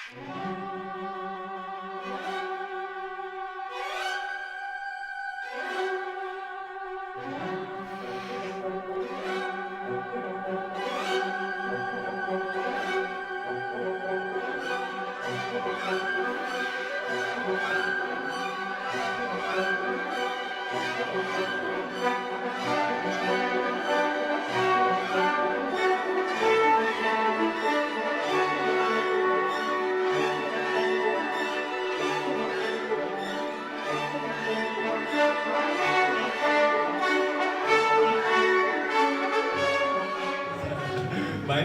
My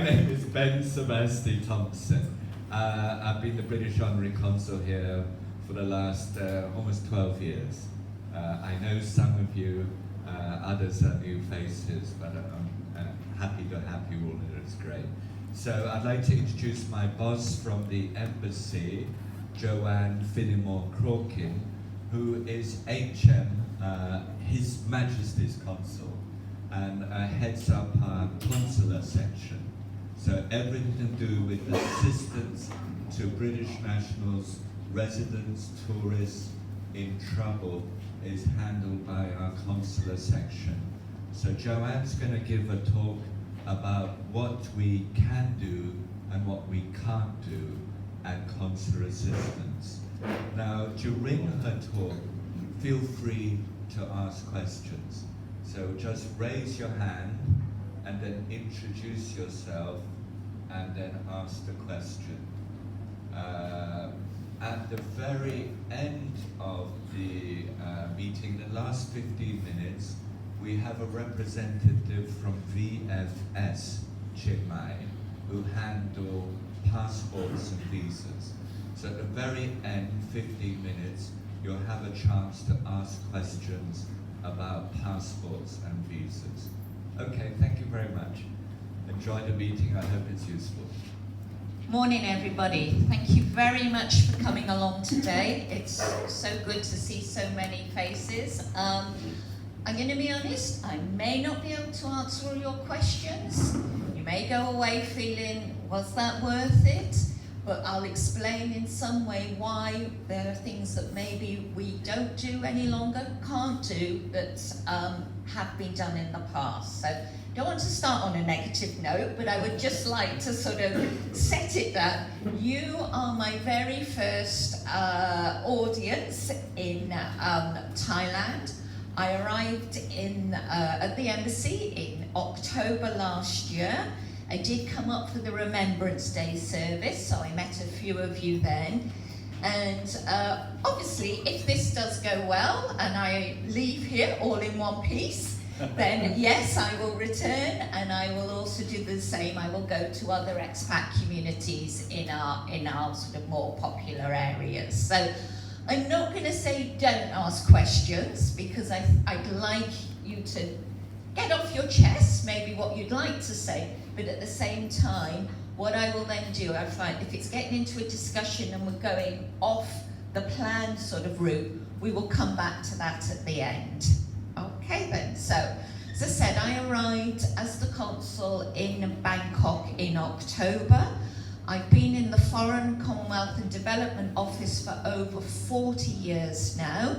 name is Svasti Thomson. I've been the British Honorary Consul here for the last almost 12 years. I know some of you, others are new faces, but I'm happy to have you all here. It's great. So I'd like to introduce my boss from the embassy, Joanne Finnamore-Crorkin, who is HM, His Majesty's Consul, and heads up our Consular section. So everything to do with assistance to British nationals, residents, tourists in trouble is handled by our Consular section. So Joanne's going to give a talk about what we can do and what we can't do at Consular assistance. Now, during her talk, feel free to ask questions. So just raise your hand and then introduce yourself and then ask the question. At the very end of the meeting, the last 15 minutes, we have a representative from VFS Chiangmai who handle passports and visas. So at the very end, 15 minutes, you'll have a chance to ask questions about passports and visas. Okay, thank you very much. Enjoy the meeting, I hope it's useful. Morning everybody, thank you very much for coming along today. It's so good to see so many faces. I'm going to be honest, I may not be able to answer all your questions. You may go away feeling, was that worth it? But I'll explain in some way why there are things that maybe we don't do any longer, can't do, that have been done in the past. So don't want to start on a negative note, but I would just like to sort of set it that you are my very first audience in Thailand. I arrived at the embassy in October last year. I did come up for the Remembrance Day service, so I met a few of you then. And obviously, if this does go well and I leave here all in one piece, then yes, I will return, and I will also do the same. I will go to other expat communities in our sort of more popular areas. So I'm not going to say don't ask questions, because I'd like you to get off your chest maybe what you'd like to say, but at the same time, what I will then do, I find if it's getting into a discussion and we're going off the planned sort of route, we will come back to that at the end. Okay then, so as I said, I arrived as the consul in Bangkok in October. I've been in the Foreign, Commonwealth and Development Office for over 40 years now,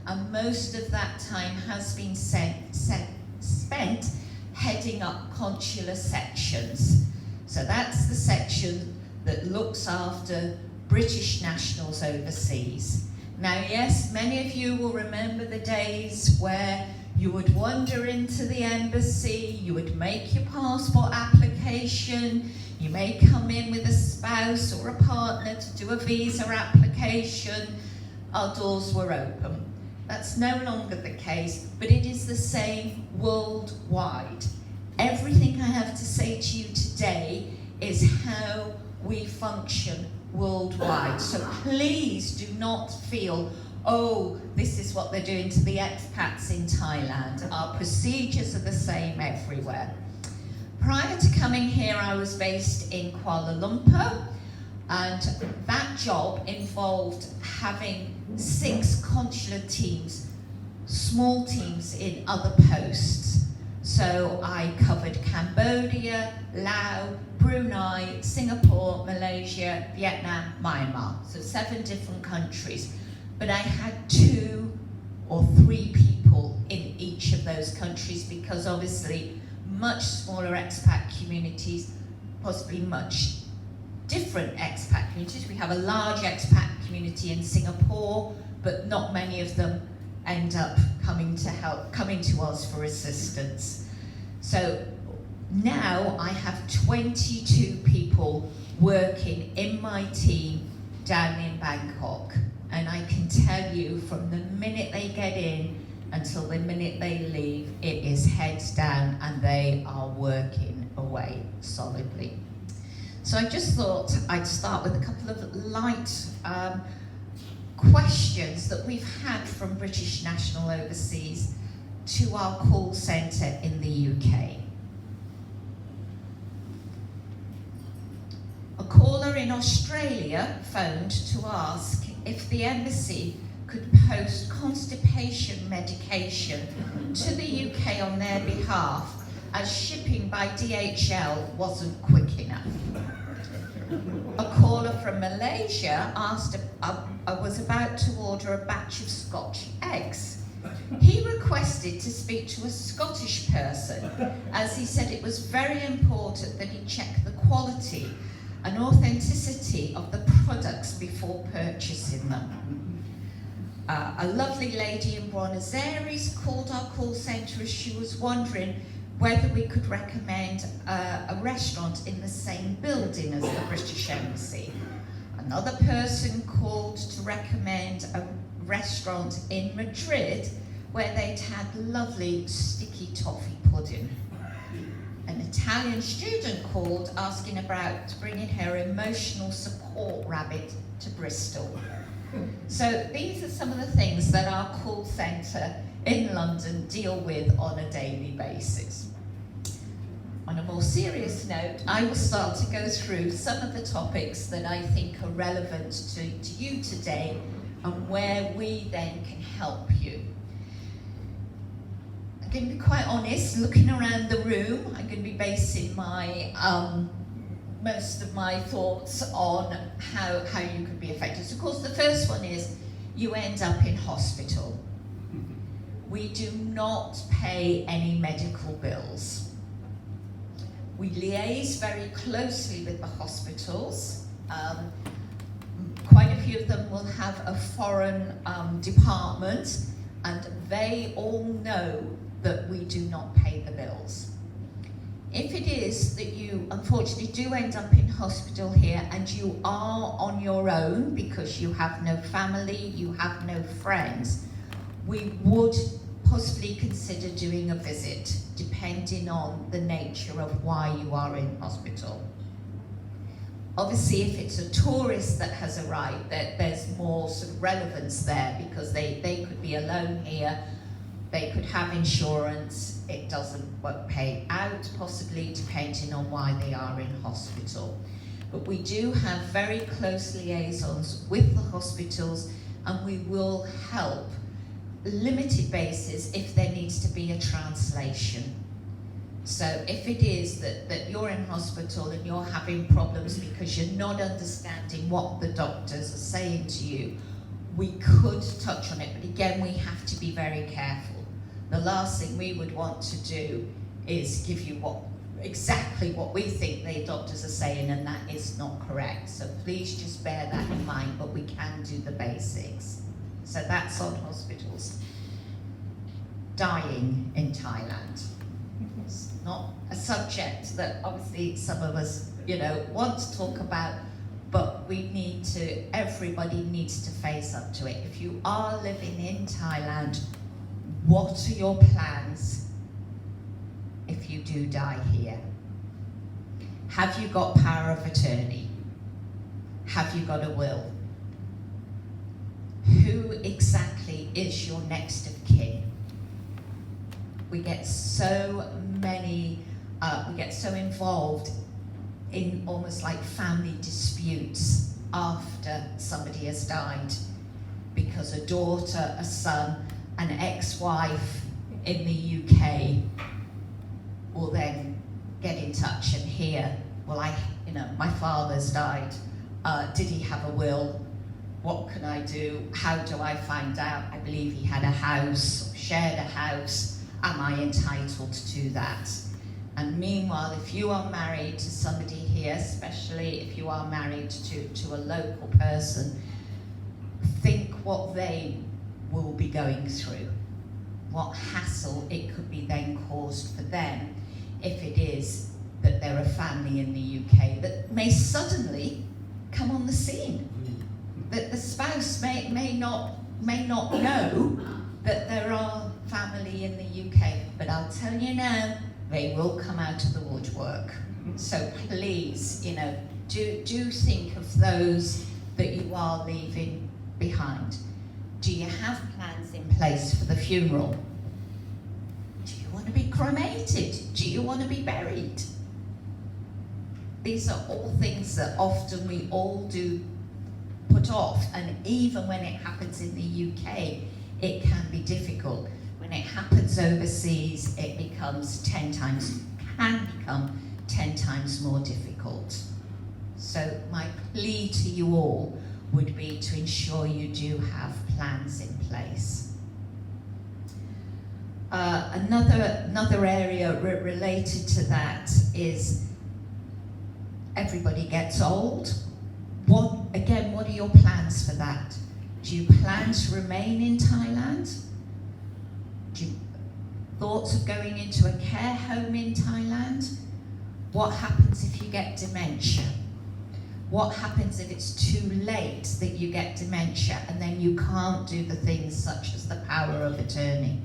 and most of that time has been spent heading up consular sections. So that's the section that looks after British nationals overseas. Now yes, many of you will remember the days where you would wander into the embassy, you would make your passport application, you may come in with a spouse or a partner to do a visa application. Our doors were open. That's no longer the case, but it is the same worldwide. Everything I have to say to you today is how we function worldwide. So please do not feel, oh, this is what they're doing to the expats in Thailand. Our procedures are the same everywhere. Prior to coming here, I was based in Kuala Lumpur, and that job involved having 6 consular teams, small teams in other posts. So I covered Cambodia, Laos, Brunei, Singapore, Malaysia, Vietnam, Myanmar. So 7 different countries. But I had 2 or 3 people in each of those countries because obviously much smaller expat communities, possibly much different expat communities. We have a large expat community in Singapore, but not many of them end up coming to us for assistance. So now I have 22 people working in my team down in Bangkok. And I can tell you from the minute they get in until the minute they leave, it is heads down and they are working away solidly. So I just thought I'd start with a couple of light questions that we've had from British National Overseas to our call centre in the UK. A caller in Australia phoned to ask if the embassy could post constipation medication to the UK on their behalf, as shipping by DHL wasn't quick enough. A caller from Malaysia asked, I was about to order a batch of Scotch eggs. He requested to speak to a Scottish person, as he said it was very important that he check the quality and authenticity of the products before purchasing them. A lovely lady in Buenos Aires called our call centre as she was wondering whether we could recommend a restaurant in the same building as the British Embassy. Another person called to recommend a restaurant in Madrid where they'd had lovely sticky toffee pudding. An Italian student called asking about bringing her emotional support rabbit to Bristol. So these are some of the things that our call centre in London deal with on a daily basis. On a more serious note, I will start to go through some of the topics that I think are relevant to you today and where we then can help you. I'm going to be quite honest, looking around the room, I'm going to be basing my most of my thoughts on how you could be affected. So of course the first one is you end up in hospital. We do not pay any medical bills. We liaise very closely with the hospitals. Quite a few of them will have a foreign department, and they all know that we do not pay the bills. If it is that you unfortunately do end up in hospital here and you are on your own because you have no family, you have no friends, we would possibly consider doing a visit depending on the nature of why you are in hospital. Obviously, if it's a tourist that has arrived, there's more sort of relevance there because they could be alone here, they could have insurance, it won't pay out possibly depending on why they are in hospital. But we do have very close liaisons with the hospitals and we will help limited basis if there needs to be a translation. So if it is that you're in hospital and you're having problems because you're not understanding what the doctors are saying to you, we could touch on it, but again, we have to be very careful. The last thing we would want to do is give you exactly what we think the doctors are saying, and that is not correct. So please just bear that in mind, but we can do the basics. So that's on hospitals. Dying in Thailand. It's not a subject that obviously some of us, want to talk about, but everybody needs to face up to it. If you are living in Thailand, what are your plans if you do die here? Have you got power of attorney? Have you got a will? Who exactly is your next of kin? We get so involved in almost like family disputes after somebody has died because a daughter, a son, an ex-wife in the UK will then get in touch and hear, well, my father's died. Did he have a will? What can I do? How do I find out? I believe he had a house, shared a house. Am I entitled to that? And meanwhile, if you are married to somebody here, especially if you are married to a local person, think what they will be going through, what hassle it could be then caused for them if it is that they're a family in the UK that may suddenly come on the scene. That the spouse may not know that there are family in the UK, but I'll tell you now, they will come out of the woodwork. So please, do think of those that you are leaving behind. Do you have plans in place for the funeral? Do you want to be cremated? Do you want to be buried? These are all things that often we all do put off, and even when it happens in the UK, it can be difficult. When it happens overseas, it can become 10 times more difficult. So my plea to you all would be to ensure you do have plans in place. Another area related to that is everybody gets old. What are your plans for that? Do you plan to remain in Thailand? Thoughts of going into a care home in Thailand? What happens if you get dementia? What happens if it's too late that you get dementia and then you can't do the things such as the power of attorney?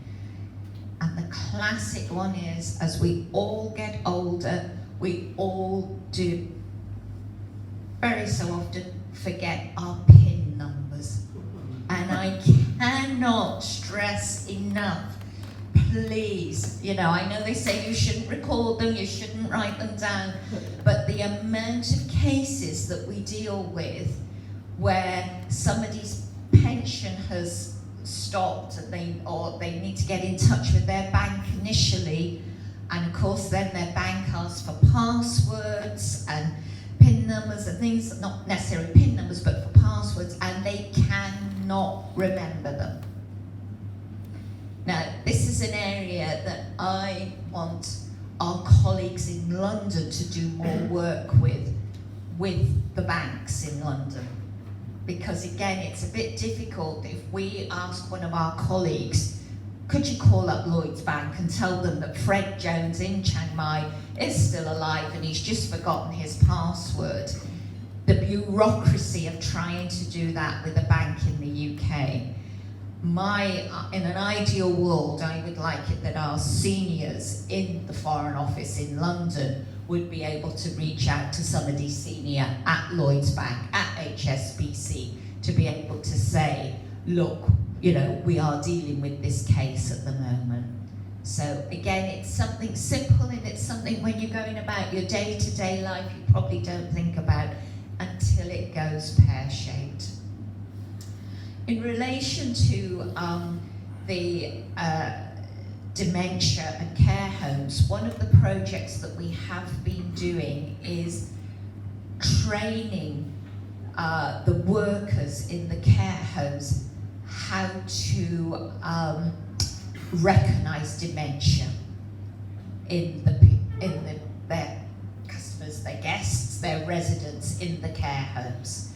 And the classic one is, as we all get older, we all do very so often forget our PIN numbers. And I cannot stress enough, please, I know they say you shouldn't record them, you shouldn't write them down, but the amount of cases that we deal with where somebody's pension has stopped and they need to get in touch with their bank initially, and of course then their bank asks for passwords and PIN numbers and things, not necessarily PIN numbers, but for passwords, and they cannot remember them. Now, this is an area that I want our colleagues in London to do more work with the banks in London. Because again, it's a bit difficult if we ask one of our colleagues, could you call up Lloyds Bank and tell them that Fred Jones in Chiangmai is still alive and he's just forgotten his password? The bureaucracy of trying to do that with a bank in the UK. In an ideal world, I would like it that our seniors in the Foreign Office in London would be able to reach out to somebody senior at Lloyds Bank, at HSBC, to be able to say, look, we are dealing with this case at the moment. So again, it's something simple, and it's something when you're going about your day-to-day life, you probably don't think about until it goes pear-shaped. In relation to the dementia and care homes, one of the projects that we have been doing is training the workers in the care homes how to recognise dementia in their customers, their guests, their residents in the care homes.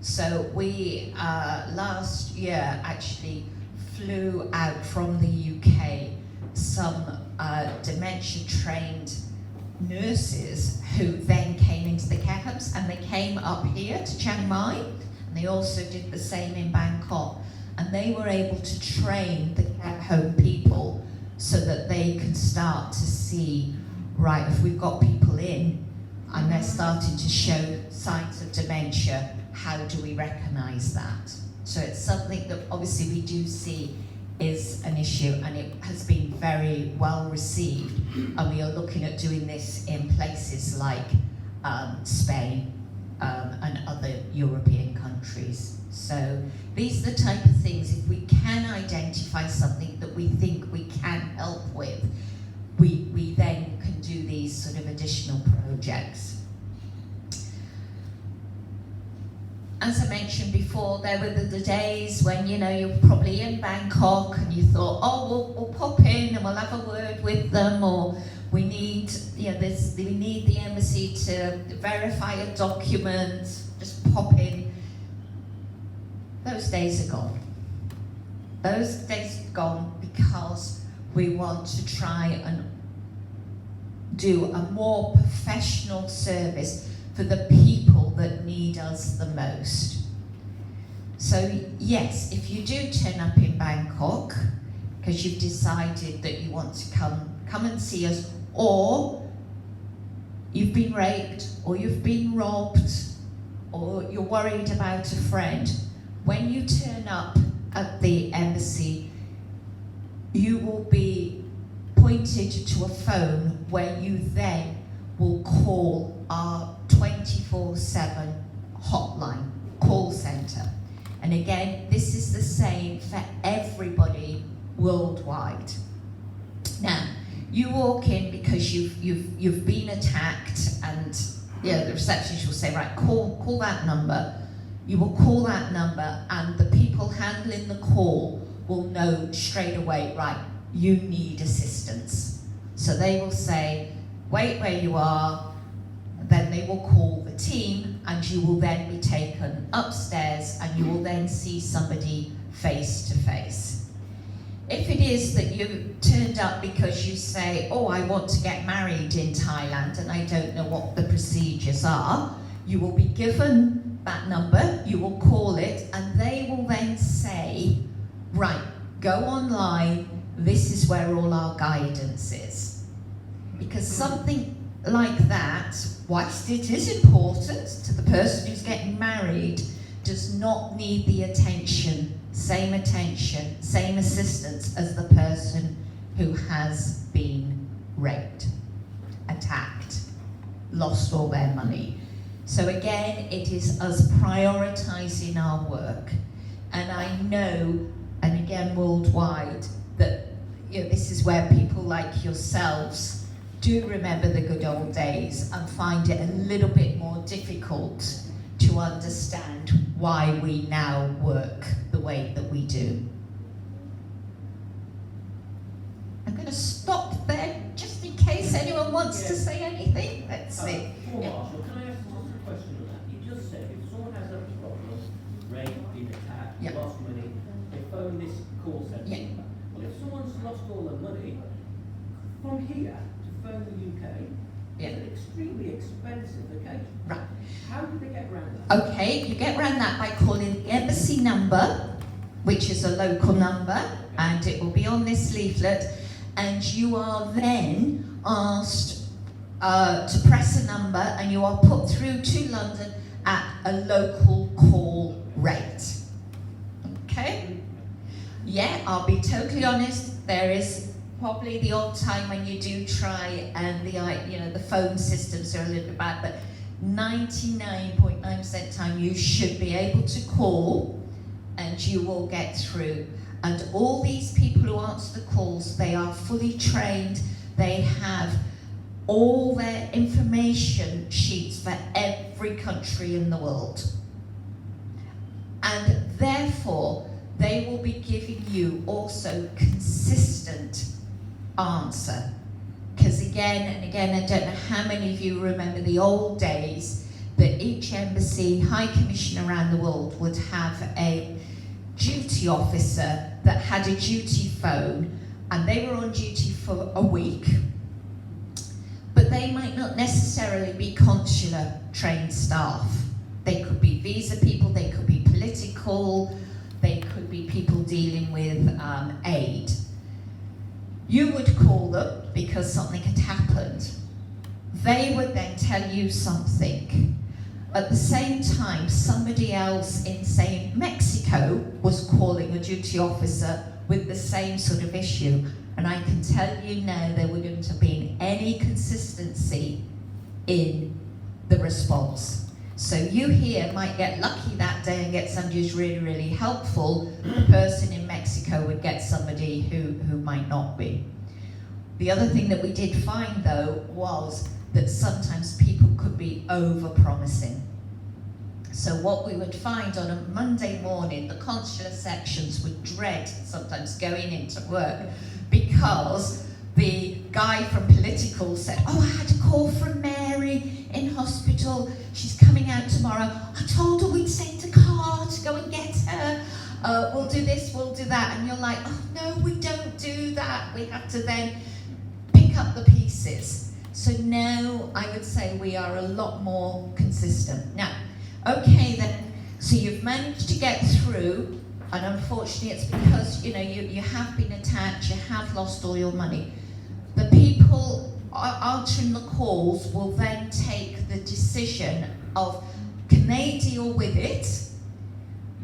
So we last year actually flew out from the UK some dementia-trained nurses who then came into the care homes, and they came up here to Chiang Mai, and they also did the same in Bangkok, and they were able to train the care home people so that they can start to see, right, if we've got people in and they're starting to show signs of dementia, how do we recognise that? So it's something that obviously we do see is an issue, and it has been very well received, and we are looking at doing this in places like Spain and other European countries. So these are the type of things, if we can identify something that we think we can help with, we then can as I mentioned before, there were the days when, you know, you're probably in Bangkok and you thought, oh, we'll pop in and we'll have a word with them, or we need, you know, we need the embassy to verify a document, just pop in. Those days are gone. Those days are gone because we want to try and do a more professional service for the people that need us the most. So yes, if you do turn up in Bangkok because you've decided that you want to come and see us, or you've been raped, or you've been robbed, or you're worried about a friend, when you turn up at the embassy, you will be pointed to a phone where you then will call our 24/7 hotline call centre. And again, this is the same for everybody worldwide. Now, you walk in because you've been attacked, and the receptionist will say, right, call that number. You will call that number, and the people handling the call will know straight away, right, you need assistance. So they will say, wait where you are, then they will call the team, and you will then be taken upstairs, and you will then see somebody face to face. If it is that you turned up because you say, oh, I want to get married in Thailand and I don't know what the procedures are, you will be given that number, you will call it, and they will then say, right, go online, this is where all our guidance is. Because something like that, whilst it is important to the person who's getting married, does not need the attention, same assistance as the person who has been raped, attacked, lost all their money. So again, it is us prioritising our work. And I know, and again worldwide, that this is where people like yourselves do remember the good old days and find it a little bit more difficult to understand why we now work the way that we do. I'm going to stop there just in case anyone wants to say anything. Let's see. Marshall, can I ask just a question on that? You just said if someone has a problem, rape, been attacked, lost money, they phone this call centre. Yeah. Well, if someone's lost all their money, from here to phone the UK, it's an extremely expensive occasion. Right. How do they get around that? Okay, you get around that by calling the embassy number, which is a local number, and it will be on this leaflet, and you are then asked to press a number, and you are put through to London at a local call rate. Okay? Yeah, I'll be totally honest, there is probably the odd time when you do try and the phone systems are a little bit bad, but 99.9% time you should be able to call and you will get through. And all these people who answer the calls, they are fully trained, they have all their information sheets for every country in the world. And therefore, they will be giving you also consistent answer. Because again and again, I don't know how many of you remember the old days that each embassy, high commission around the world would have a duty officer that had a duty phone, and they were on duty for a week. But they might not necessarily be consular trained staff. They could be visa people, they could be political, they could be people dealing with aid. You would call them because something had happened. They would then tell you something. At the same time, somebody else in, say, Mexico was calling a duty officer with the same sort of issue. And I can tell you now there wouldn't have been any consistency in the response. So you here might get lucky that day and get somebody who's really, really helpful. The person in Mexico would get somebody who might not be. The other thing that we did find, though, was that sometimes people could be over-promising. So what we would find on a Monday morning, the consular sections would dread sometimes going into work because the guy from political said, oh, I had a call from Mary in hospital, she's coming out tomorrow, I told her we'd send a car to go and get her, we'll do this, we'll do that, and you're like, oh no, we don't do that, we have to then pick up the pieces. So now I would say we are a lot more consistent. Now, okay then, so you've managed to get through, and unfortunately it's because you have been attacked, you have lost all your money. The people answering the calls will then take the decision of, can they deal with it,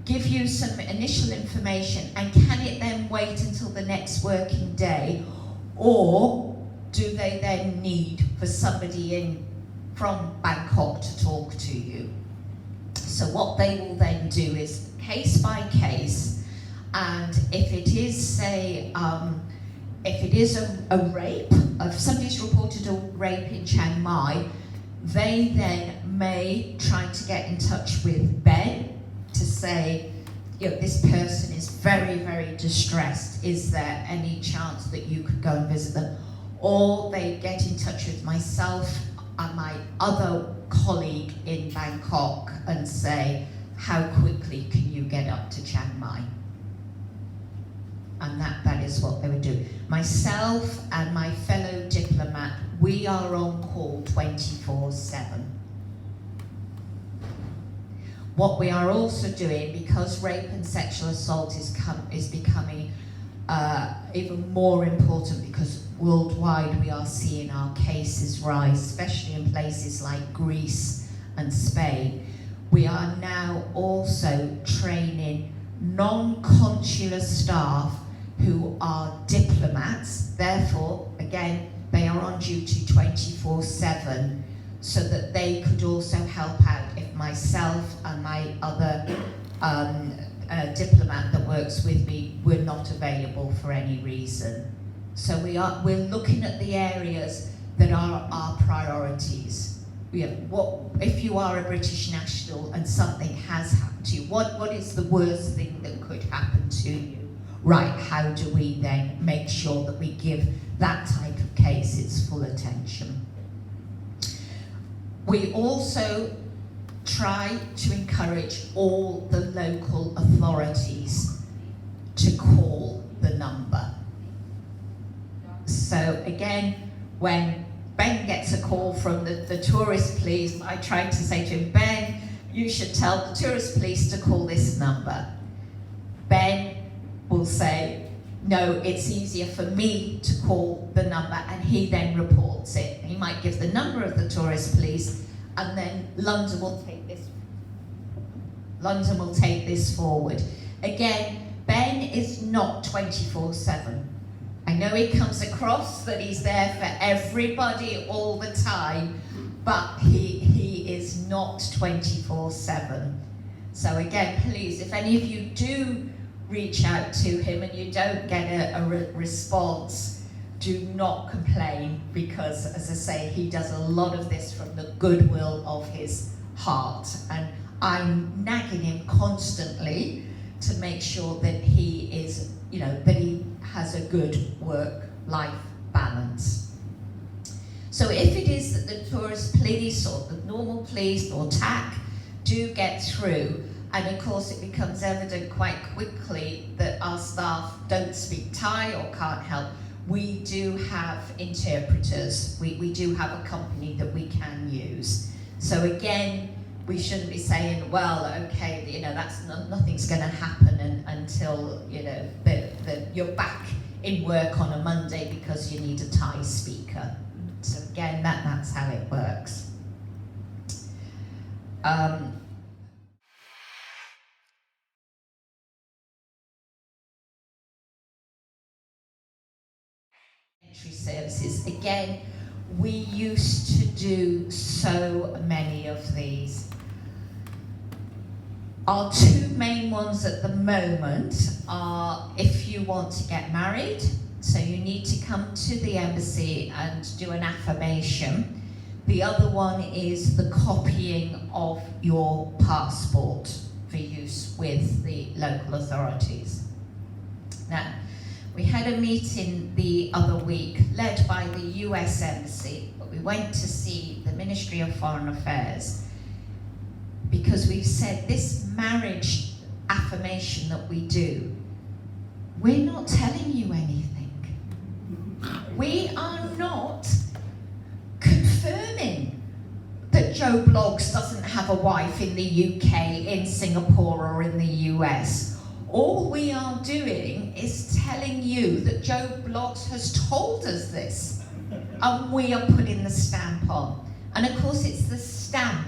give you some initial information, and can it then wait until the next working day, or do they then need for somebody in from Bangkok to talk to you? So what they will then do is case by case, and if it is, say, if it is a rape, if somebody's reported a rape in Chiang Mai, they then may try to get in touch with Ben to say, this person is very, very distressed. Is there any chance that you could go and visit them? Or they get in touch with myself and my other colleague in Bangkok and say, how quickly can you get up to Chiang Mai? And that is what they would do. Myself and my fellow diplomat, we are on call 24/7. What we are also doing, because rape and sexual assault is becoming even more important, because worldwide we are seeing our cases rise, especially in places like Greece and Spain. We are now also training non-consular staff who are diplomats, therefore, again, they are on duty 24/7, so that they could also help out if myself and my other diplomat that works with me were not available for any reason. So we're looking at the areas that are our priorities. If you are a British national and something has happened to you, what is the worst thing that could happen to you? Right, how do we then make sure that we give that type of case its full attention? We also try to encourage all the local authorities to call the number. So again, when Ben gets a call from the tourist police, I try to say to him, Ben, you should tell the tourist police to call this number. Ben will say, no, it's easier for me to call the number, and he then reports it. He might give the number of the tourist police, and then London will take this forward. Again, Ben is not 24/7. I know he comes across that he's there for everybody all the time, but he is not 24/7. So again, please, if any of you do reach out to him and you don't get a response, do not complain, because, as I say, he does a lot of this from the goodwill of his heart, and I'm nagging him constantly to make sure that he is, that he has a good work-life balance. So if it is that the tourist police or the normal police or TAC do get through, and of course it becomes evident quite quickly that our staff don't speak Thai or can't help, we do have interpreters. We do have a company that we can use. So again, we shouldn't be saying, well, okay, nothing's going to happen until that you're back in work on a Monday because you need a Thai speaker. So again, that's how it works. Entry services, again, we used to do so many of these. Our two main ones at the moment are if you want to get married, so you need to come to the embassy and do an affirmation The other one is the copying of your passport for use with the local authorities. Now, we had a meeting the other week led by the US Embassy, but we went to see the Ministry of Foreign Affairs because we've said this marriage affirmation that we do, we're not telling you anything. We are not confirming that Joe Bloggs doesn't have a wife in the UK, in Singapore or in the US. All we are doing is telling you that Joe Bloggs has told us this, and we are putting the stamp on. And of course it's the stamp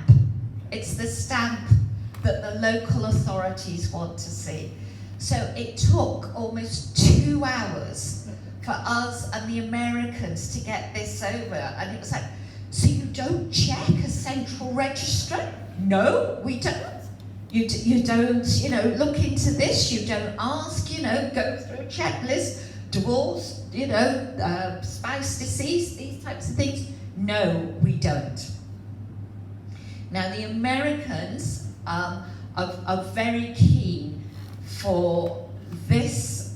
that the local authorities want to see. So it took almost 2 hours for us and the Americans to get this over. And it was like, so you don't check a central register? No, we don't. You don't, look into this. You don't ask, go through a checklist, divorce, spouse deceased, these types of things. No, we don't. Now, the Americans are very keen for this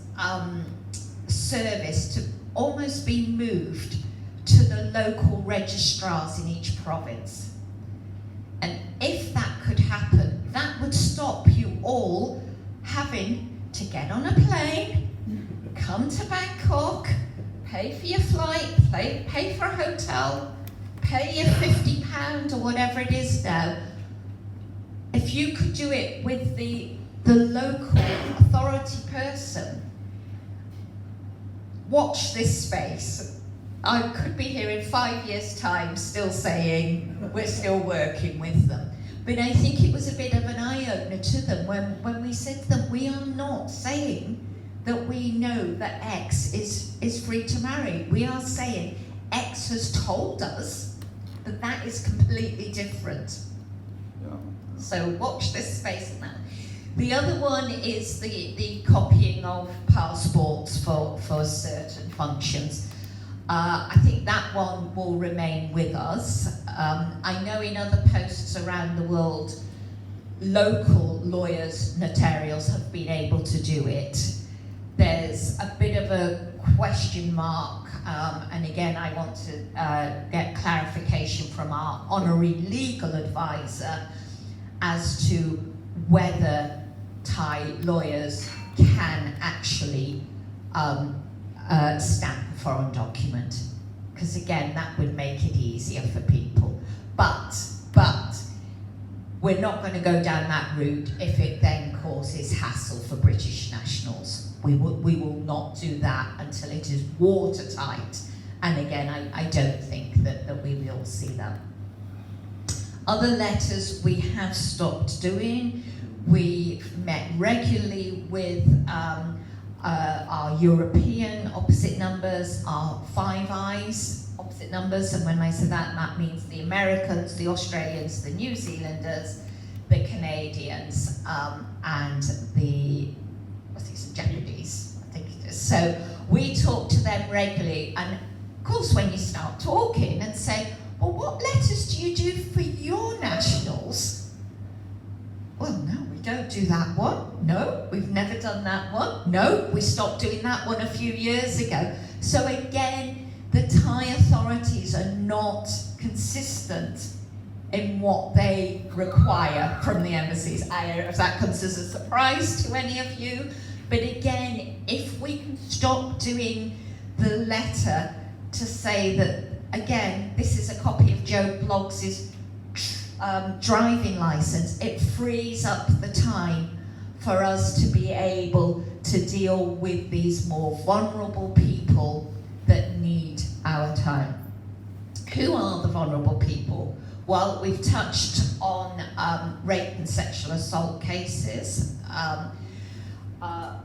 service to almost be moved to the local registrars in each province. And if that could happen, that would stop you all having to get on a plane, come to Bangkok, pay for your flight, pay for a hotel, pay your £50 or whatever it is now. If you could do it with the local authority person, watch this space. I could be here in 5 years' time still saying we're still working with them. But I think it was a bit of an eye-opener to them when we said to them, we are not saying that we know that X is free to marry. We are saying X has told us that that is completely different. Yeah. So watch this space now. The other one is the copying of passports for certain functions. I think that one will remain with us. I know in other posts around the world, local lawyers, notarials have been able to do it. There's a bit of a question mark, and again, I want to get clarification from our Honorary legal advisor as to whether Thai lawyers can actually stamp a foreign document, because again, that would make it easier for people. But we're not going to go down that route if it then causes hassle for British nationals. We will not do that until it is watertight. And again, I don't think that we will see that. Other letters we have stopped doing. We met regularly with our European opposite numbers, our Five Eyes opposite numbers, and when I say that, that means the Americans, the Australians, the New Zealanders, the Canadians, and the Japanese, I think it is. So we talk to them regularly, and of course when you start talking and say, well, what letters do you do for your nationals? Well, no, we don't do that one. No, we've never done that one. No, we stopped doing that one a few years ago. So again, the Thai authorities are not consistent in what they require from the embassies. I don't know if that comes as a surprise to any of you, but again, if we can stop doing the letter to say that, again, this is a copy of Joe Bloggs' driving license, it frees up the time for us to be able to deal with these more vulnerable people that need our time. Who are the vulnerable people? Well, we've touched on rape and sexual assault cases.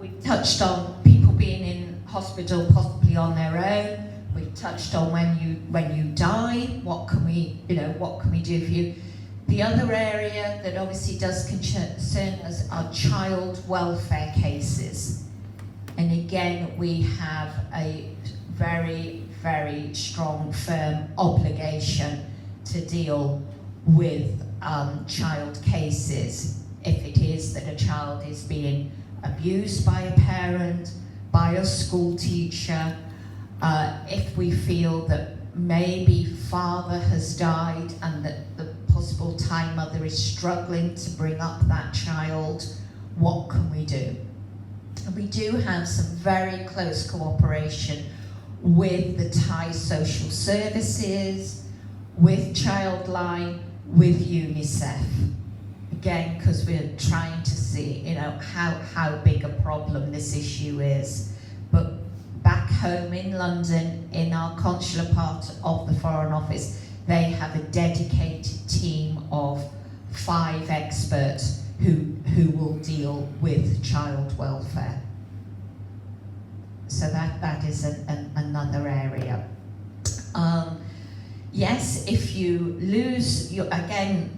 We've touched on people being in hospital possibly on their own. We've touched on when you die, what can we do for you? The other area that obviously does concern us are child welfare cases. And again, we have a very, very strong, firm obligation to deal with child cases. If it is that a child is being abused by a parent, by a school teacher, if we feel that maybe father has died and that the possible Thai mother is struggling to bring up that child, what can we do? And we do have some very close cooperation with the Thai social services, with Childline, with UNICEF. Again, because we're trying to see, you know, how big a problem this issue is. But back home in London, in our consular part of the Foreign Office, they have a dedicated team of 5 experts who will deal with child welfare. So that is another area. Yes, if you lose your, again,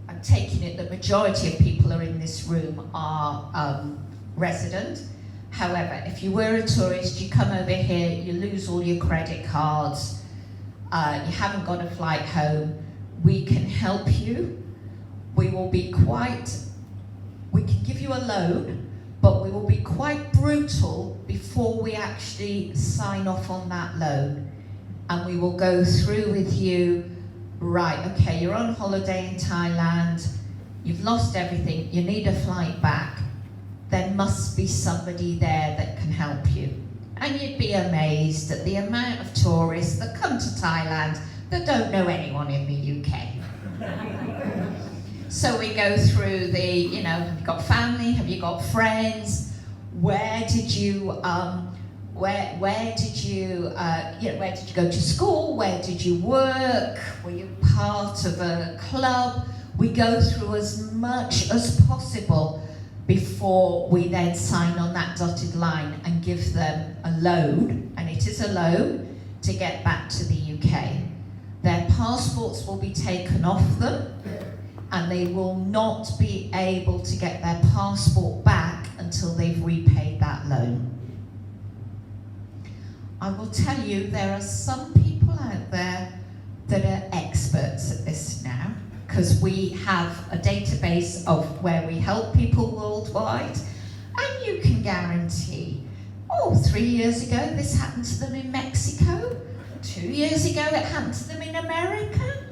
I'm taking it the majority of people are in this room are resident. However, if you were a tourist, you come over here, you lose all your credit cards, you haven't got a flight home, we can help you. We will be we can give you a loan, but we will be quite brutal before we actually sign off on that loan. And we will go through with you, right, okay, you're on holiday in Thailand, you've lost everything, you need a flight back. There must be somebody there that can help you. And you'd be amazed at the amount of tourists that come to Thailand that don't know anyone in the UK. So we go through the, you know, have you got family, have you got friends, where did you where did you go to school, where did you work, were you part of a club? We go through as much as possible before we then sign on that dotted line and give them a loan, and it is a loan, to get back to the UK. Their passports will be taken off them, and they will not be able to get their passport back until they've repaid that loan. I will tell you, there are some people out there that are experts at this now, because we have a database of where we help people worldwide, and you can guarantee, 3 years ago this happened to them in Mexico, 2 years ago it happened to them in America,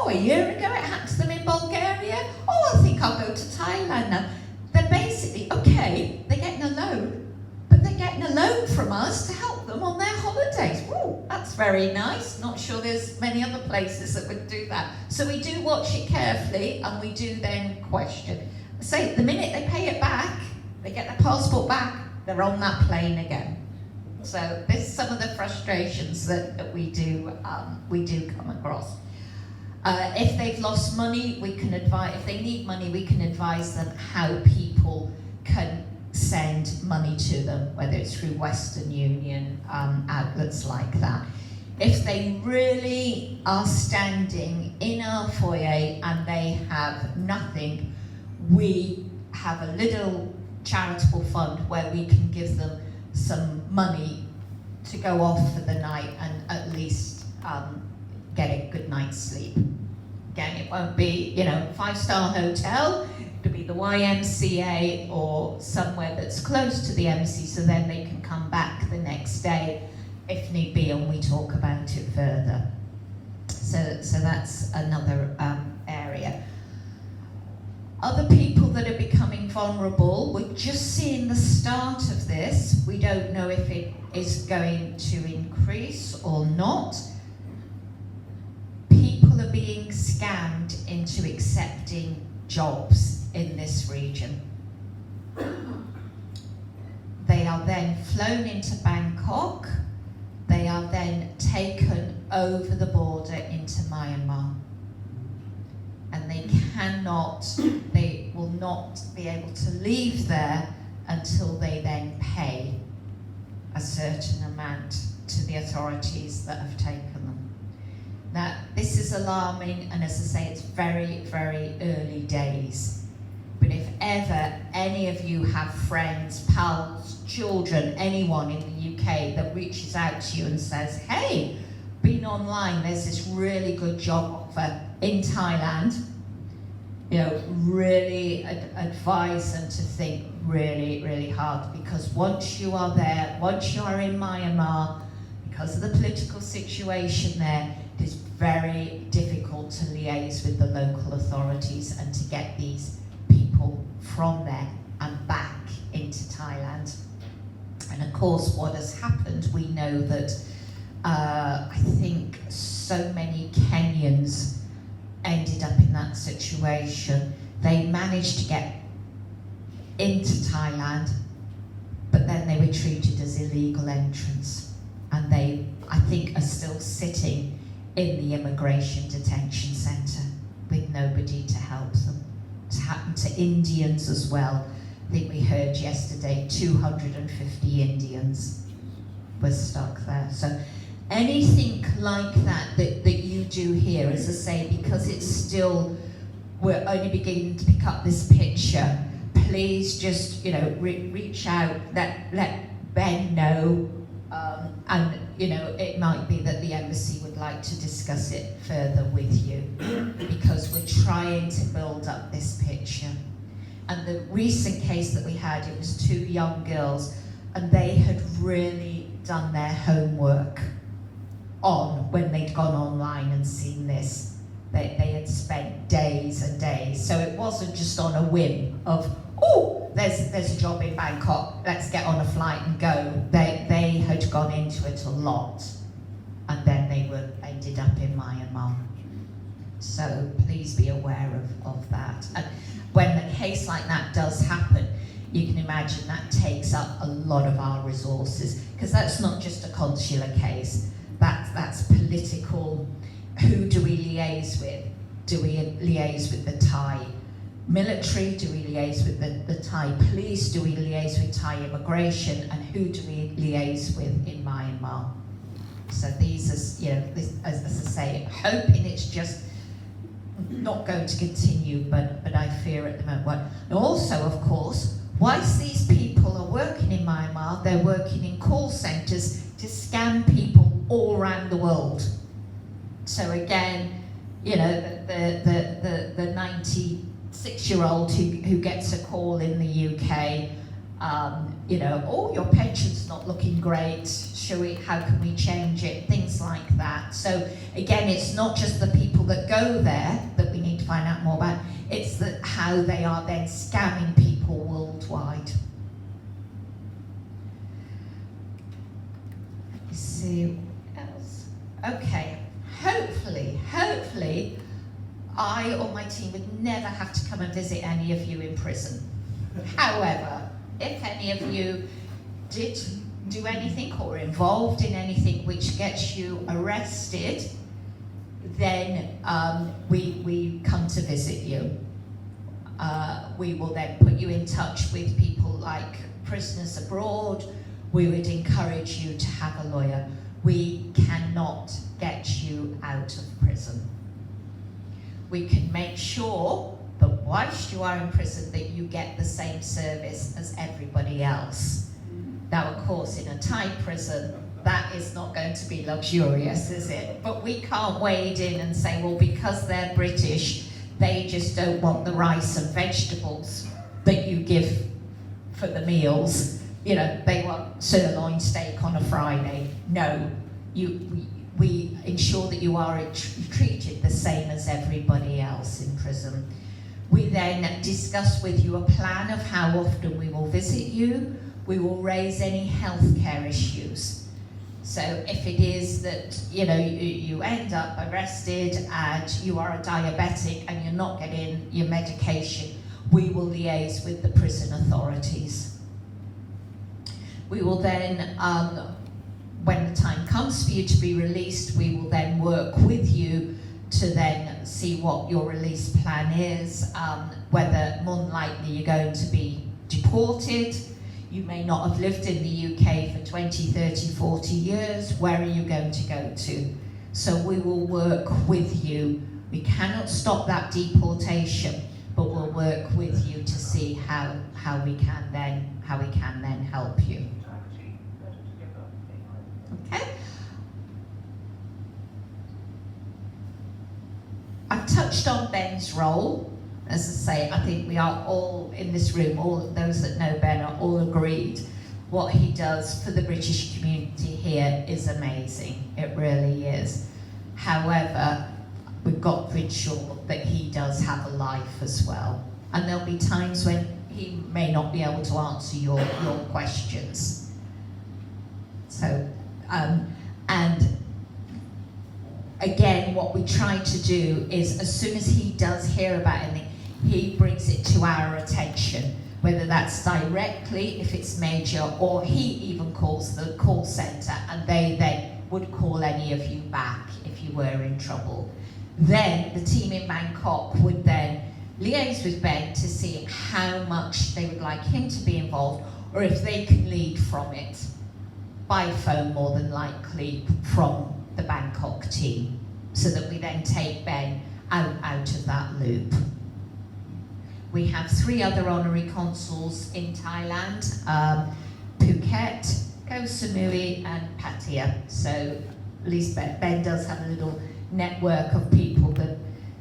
a year ago it happened to them in Bulgaria, I think I'll go to Thailand now. They're basically, okay, they're getting a loan, but they're getting a loan from us to help them on their holidays. Woo, that's very nice. Not sure there's many other places that would do that. So we do watch it carefully, and we do then question. Say, the minute they pay it back, they get their passport back, they're on that plane again. So this is some of the frustrations that we do come across. If they've lost money, we can advise. If they need money, we can advise them how people can send money to them, whether it's through Western Union, outlets like that. If they really are standing in our foyer and they have nothing, we have a little charitable fund where we can give them some money to go off for the night and at least get a good night's sleep. Again, it won't be, 5-star hotel. It'll be the YMCA or somewhere that's close to the embassy, so then they can come back the next day if need be, and we talk about it further. So that's another area. Other people that are becoming vulnerable, we're just seeing the start of this. We don't know if it is going to increase or not. People are being scammed into accepting jobs in this region. They are then flown into Bangkok. They are then taken over the border into Myanmar. And they will not be able to leave there until they then pay a certain amount to the authorities that have taken them. Now, this is alarming, and as I say, it's very, very early days. But if ever any of you have friends, pals, children, anyone in the UK that reaches out to you and says, hey, been online, there's this really good job offer in Thailand. You know, really advise them to think really, really hard, because once you are there, once you are in Myanmar, because of the political situation there, it is very difficult to liaise with the local authorities and to get these people from there and back into Thailand. And of course, what has happened, we know that I think so many Kenyans ended up in that situation. They managed to get into Thailand, but then they were treated as illegal entrants. And they, I think, are still sitting in the immigration detention centre with nobody to help them. It's happened to Indians as well. I think we heard yesterday 250 Indians were stuck there. So anything like that you do here, as I say, because it's still, we're only beginning to pick up this picture, please just, you know, reach out, let Ben know, and, you know, it might be that the embassy would like to discuss it further with you, because we're trying to build up this picture. And the recent case that we had, it was 2 young girls, and they had really done their homework on when they'd gone online and seen this. They had spent days and days. So it wasn't just on a whim of, oh, there's a job in Bangkok, let's get on a flight and go. They had gone into it a lot, and then they ended up in Myanmar. So please be aware of that. And when a case like that does happen, you can imagine that takes up a lot of our resources, because that's not just a consular case, that's political. Who do we liaise with? Do we liaise with the Thai military? Do we liaise with the Thai police? Do we liaise with Thai immigration? And who do we liaise with in Myanmar? So these are, you know, as I say, hoping it's just not going to continue, but I fear at the moment. And also, of course, whilst these people are working in Myanmar, they're working in call centres to scam people all around the world. So again, you know, the 96-year-old who gets a call in the UK, you know, oh, your pension's not looking great, how can we change it? Things like that. So again, it's not just the people that go there that we need to find out more about, it's how they are then scamming people worldwide. Let's see what else. Okay, hopefully, I or my team would never have to come and visit any of you in prison. However, if any of you did do anything or involved in anything which gets you arrested, then we come to visit you. We will then put you in touch with people like prisoners abroad. We would encourage you to have a lawyer. We cannot get you out of prison. We can make sure that whilst you are in prison that you get the same service as everybody else. Now, of course, in a Thai prison, that is not going to be luxurious, is it? But we can't wade in and say, well, because they're British, they just don't want the rice and vegetables that you give for the meals. You know, they want sirloin steak on a Friday. No, we ensure that you are treated the same as everybody else in prison. We then discuss with you a plan of how often we will visit you. We will raise any healthcare issues. So if it is that, you know, you end up arrested and you are a diabetic and you're not getting your medication, we will liaise with the prison authorities. We will then, when the time comes for you to be released, we will then work with you to then see what your release plan is, whether more than likely you're going to be deported. You may not have lived in the UK for 20, 30, 40 years. Where are you going to go to? So we will work with you. We cannot stop that deportation, but we'll work with you to see how we can then help you. Okay. touched on Ben's role. As I say, I think we are all in this room, all those that know Ben are all agreed. What he does for the British community here is amazing. It really is. However, we've got to ensure that he does have a life as well. And there'll be times when he may not be able to answer your questions. So, and again, what we try to do is, as soon as he does hear about anything, he brings it to our attention, whether that's directly, if it's major, or he even calls the call centre, and they then would call any of you back if you were in trouble. Then the team in Bangkok would then liaise with Ben to see how much they would like him to be involved, or if they can lead from it, by phone more than likely from the Bangkok team, so that we then take Ben out of that loop. We have 3 other honorary consuls in Thailand, Phuket, Koh Samui and Pattaya. So at least Ben does have a little network of people that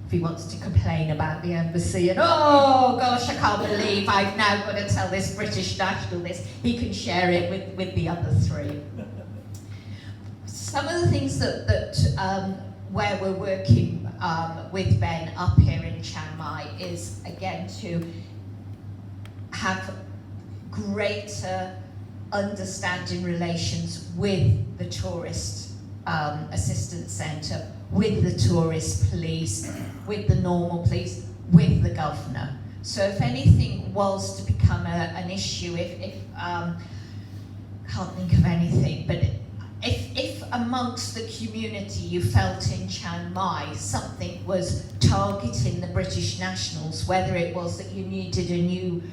if he wants to complain about the embassy and, oh gosh, I can't believe I've now got to tell this British national this, he can share it with the other 3. Some of the things that where we're working with Ben up here in Chiang Mai is, again, to have greater understanding relations with the tourist assistance centre, with the tourist police, with the normal police, with the governor. So if anything was to become an issue, if can't think of anything, but if amongst the community you felt in Chiang Mai something was targeting the British nationals, whether it was that you needed a new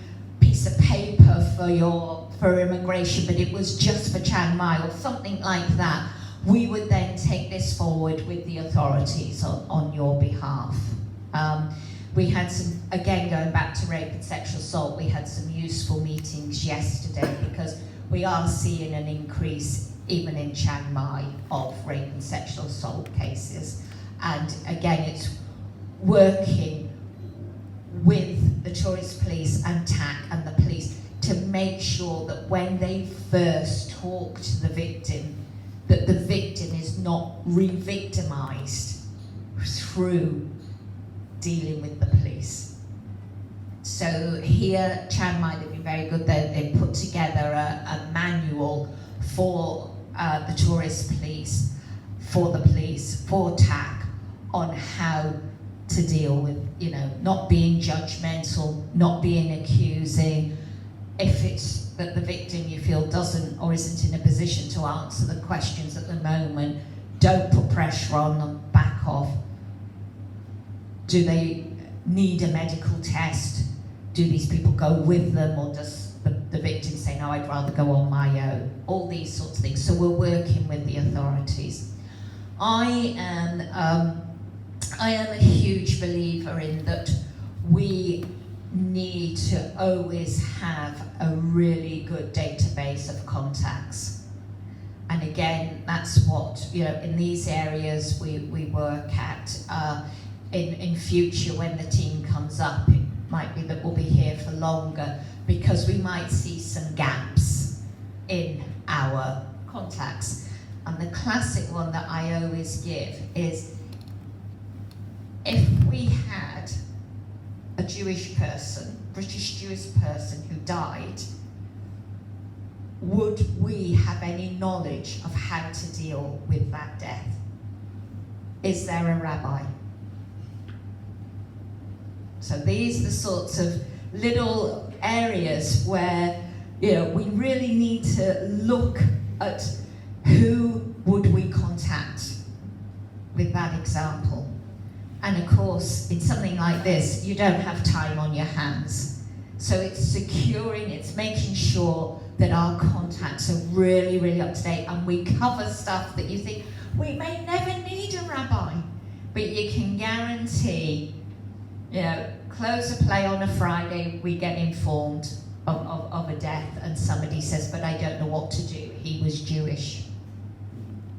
piece of paper for immigration, but it was just for Chiang Mai or something like that, we would then take this forward with the authorities on your behalf. We had some, again going back to rape and sexual assault, we had some useful meetings yesterday because we are seeing an increase even in Chiang Mai of rape and sexual assault cases. And again, it's working with the tourist police and TAC and the police to make sure that when they first talk to the victim, that the victim is not re-victimized through dealing with the police. So here, Chiang Mai, they've been very good. They've put together a manual for the tourist police, for the police, for TAC, on how to deal with, not being judgmental, not being accusing. If it's that the victim you feel doesn't or isn't in a position to answer the questions at the moment, don't put pressure on them, back off. Do they need a medical test? Do these people go with them, or does the victim say, no, I'd rather go on my own? All these sorts of things. So we're working with the authorities. I am a huge believer in that we need to always have a really good database of contacts. And again, that's what, in these areas we work at. In future, when the team comes up, it might be that we'll be here for longer, because we might see some gaps in our contacts. And the classic one that I always give is, if we had a Jewish person, British Jewish person who died, would we have any knowledge of how to deal with that death? Is there a rabbi? So these are the sorts of little areas where we really need to look at who would we contact with that example. And of course, in something like this, you don't have time on your hands. So it's securing, it's making sure that our contacts are really, really up to date, and we cover stuff that you think, we may never need a rabbi, but you can guarantee, close of play on a Friday, we get informed of a death, and somebody says, but I don't know what to do, he was Jewish.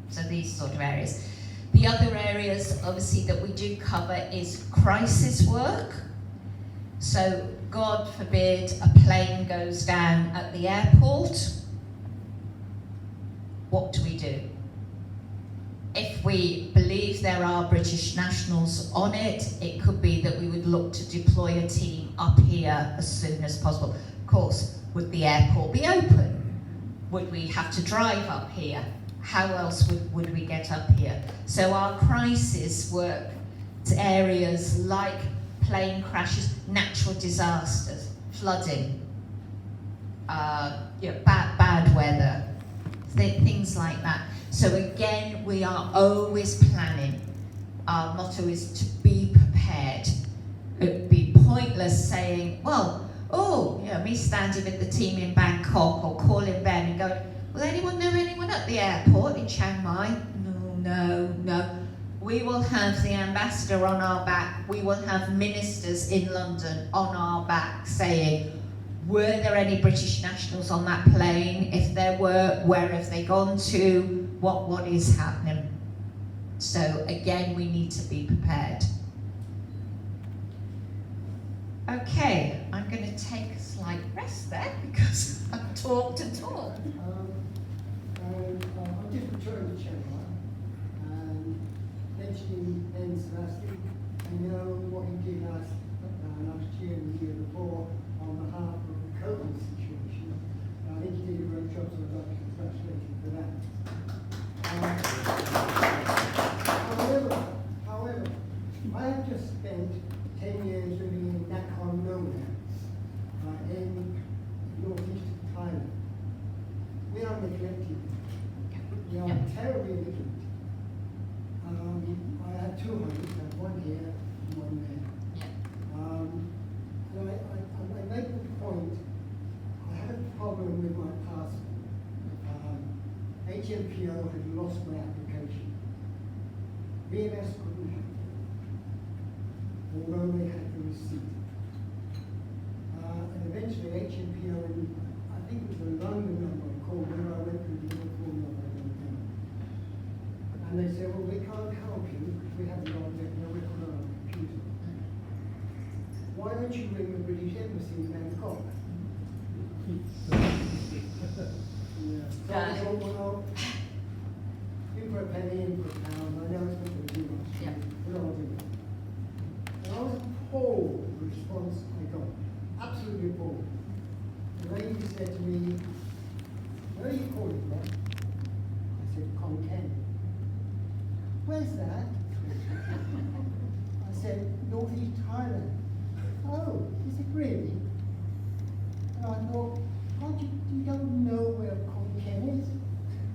So these sort of areas. The other areas, obviously, that we do cover is crisis work. So, God forbid, a plane goes down at the airport. What do we do? If we believe there are British nationals on it, it could be that we would look to deploy a team up here as soon as possible. Of course, would the airport be open? Would we have to drive up here? How else would we get up here? So our crisis work to areas like plane crashes, natural disasters, flooding, bad weather, things like that. So again, we are always planning. Our motto is to be prepared. It would be pointless saying, well, me standing with the team in Bangkok or calling Ben and going, will anyone know anyone at the airport in Chiang Mai? No. We will have the ambassador on our back. We will have ministers in London on our back saying, were there any British nationals on that plane? If there were, where have they gone to? What is happening? So again, we need to be prepared. Okay, I'm going to take a slight rest there because I've talked and talked. I just returned to Chiangmai and mentioning Svasti. I know what he did last year and the year before on behalf of the COVID situation. I think he did a great job, so I'd like to congratulate him for that. However, I have just spent 10 years living in Nakhon nowhere in northeast Thailand. We are neglected. We are terribly neglected. I had 2 homes, I had one here and one there. And I make the point, I had a problem with my passport. HMPO had lost my application. VMS couldn't have it, although they had the receipt. And eventually HMPO, I think it was a London number, called where I went to the Liverpool number, I don't know. And they said, well, we can't help you because we haven't got no record on our computer. Why don't you ring the British Embassy in Bangkok? So I thought, well, in for a penny, in for a pound, I know it's not going to do much, but I'll do it. And I was appalled with the response I got, absolutely appalled. The lady said to me, where are you calling from? I said, Conken. Where's that? I said, northeast Thailand. Oh, is it really? And I thought, God, you don't know where Conken is?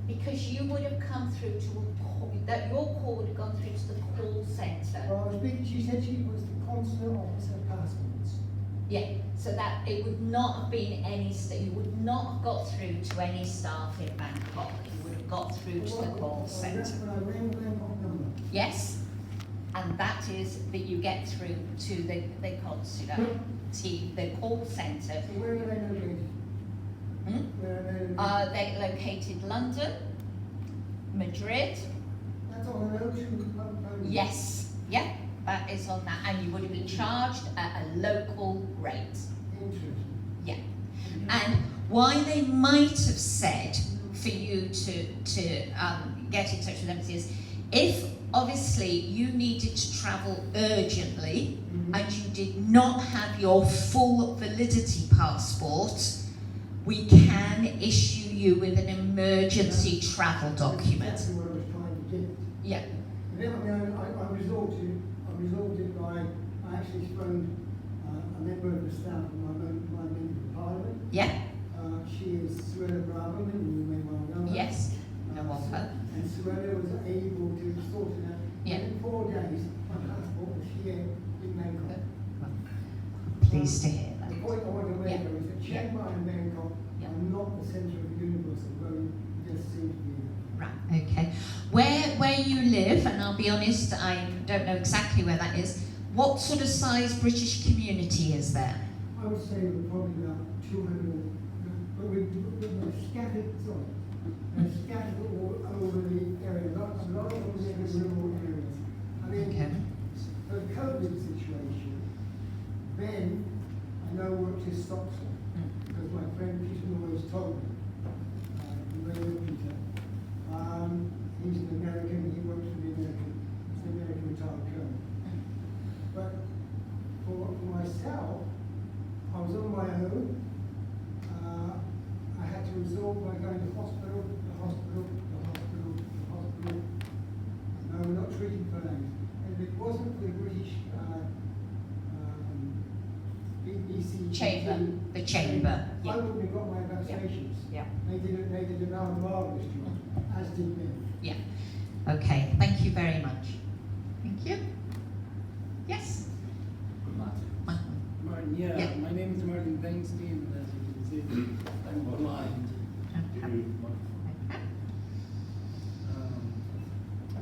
Because you would have come through to a call, that your call would have gone through to the call centre. Well, I was speaking, she said she was the consular officer of passports. Yeah, so that it would not have been any, you would not have got through to any staff in Bangkok. You would have got through to the call centre. That's when I rang the Bangkok number. Yes, and that is that you get through to the consular team, the call centre. So where are they located? Where are they located? They're located London, Madrid. That's on an ocean component. Yes, yeah, that is on that, and you would have been charged at a local rate. Interesting. Yeah, and why they might have said for you to get in touch with them is if obviously you needed to travel urgently and you did not have your full validity passport, we can issue you with an emergency travel document. That's exactly what I was trying to get. Yeah. I resolved it by, I actually phoned a member of the staff of my member of Parliament. Yeah. She is Suella Braverman, you may well know her. Yes. No of her. And Suella was able to sort it out. Yeah. Within 4 days, my passport was here in Bangkok. Pleased to hear that. The point I want to make though is that Chiangmai and Bangkok are not the centre of the universe, although it just seems to be. Right, okay. Where you live, and I'll be honest, I don't know exactly where that is, what sort of size British community is there? I would say we're probably about 200, but we're scattered, sorry, They're scattered all over the area, a lot of them in remote areas. I mean, Okay. for the COVID situation, Ben, I know worked his stocks on, because my friend Peter always told me, you may know Peter, he's an American, he works for the American Retired Code. But for myself, I was on my own. I had to resolve by going to hospital. No, we're not treating for that. And if it wasn't for the British BBC Chamber, the chamber. I wouldn't have got my vaccinations. Yeah. They did a marvelous job, as did Ben. Yeah. Okay. Thank you very much. Thank you. Yes. Martin. Martin, yeah. Yeah. My name is Martin Weinstein, and as you can see, I'm blind. Okay.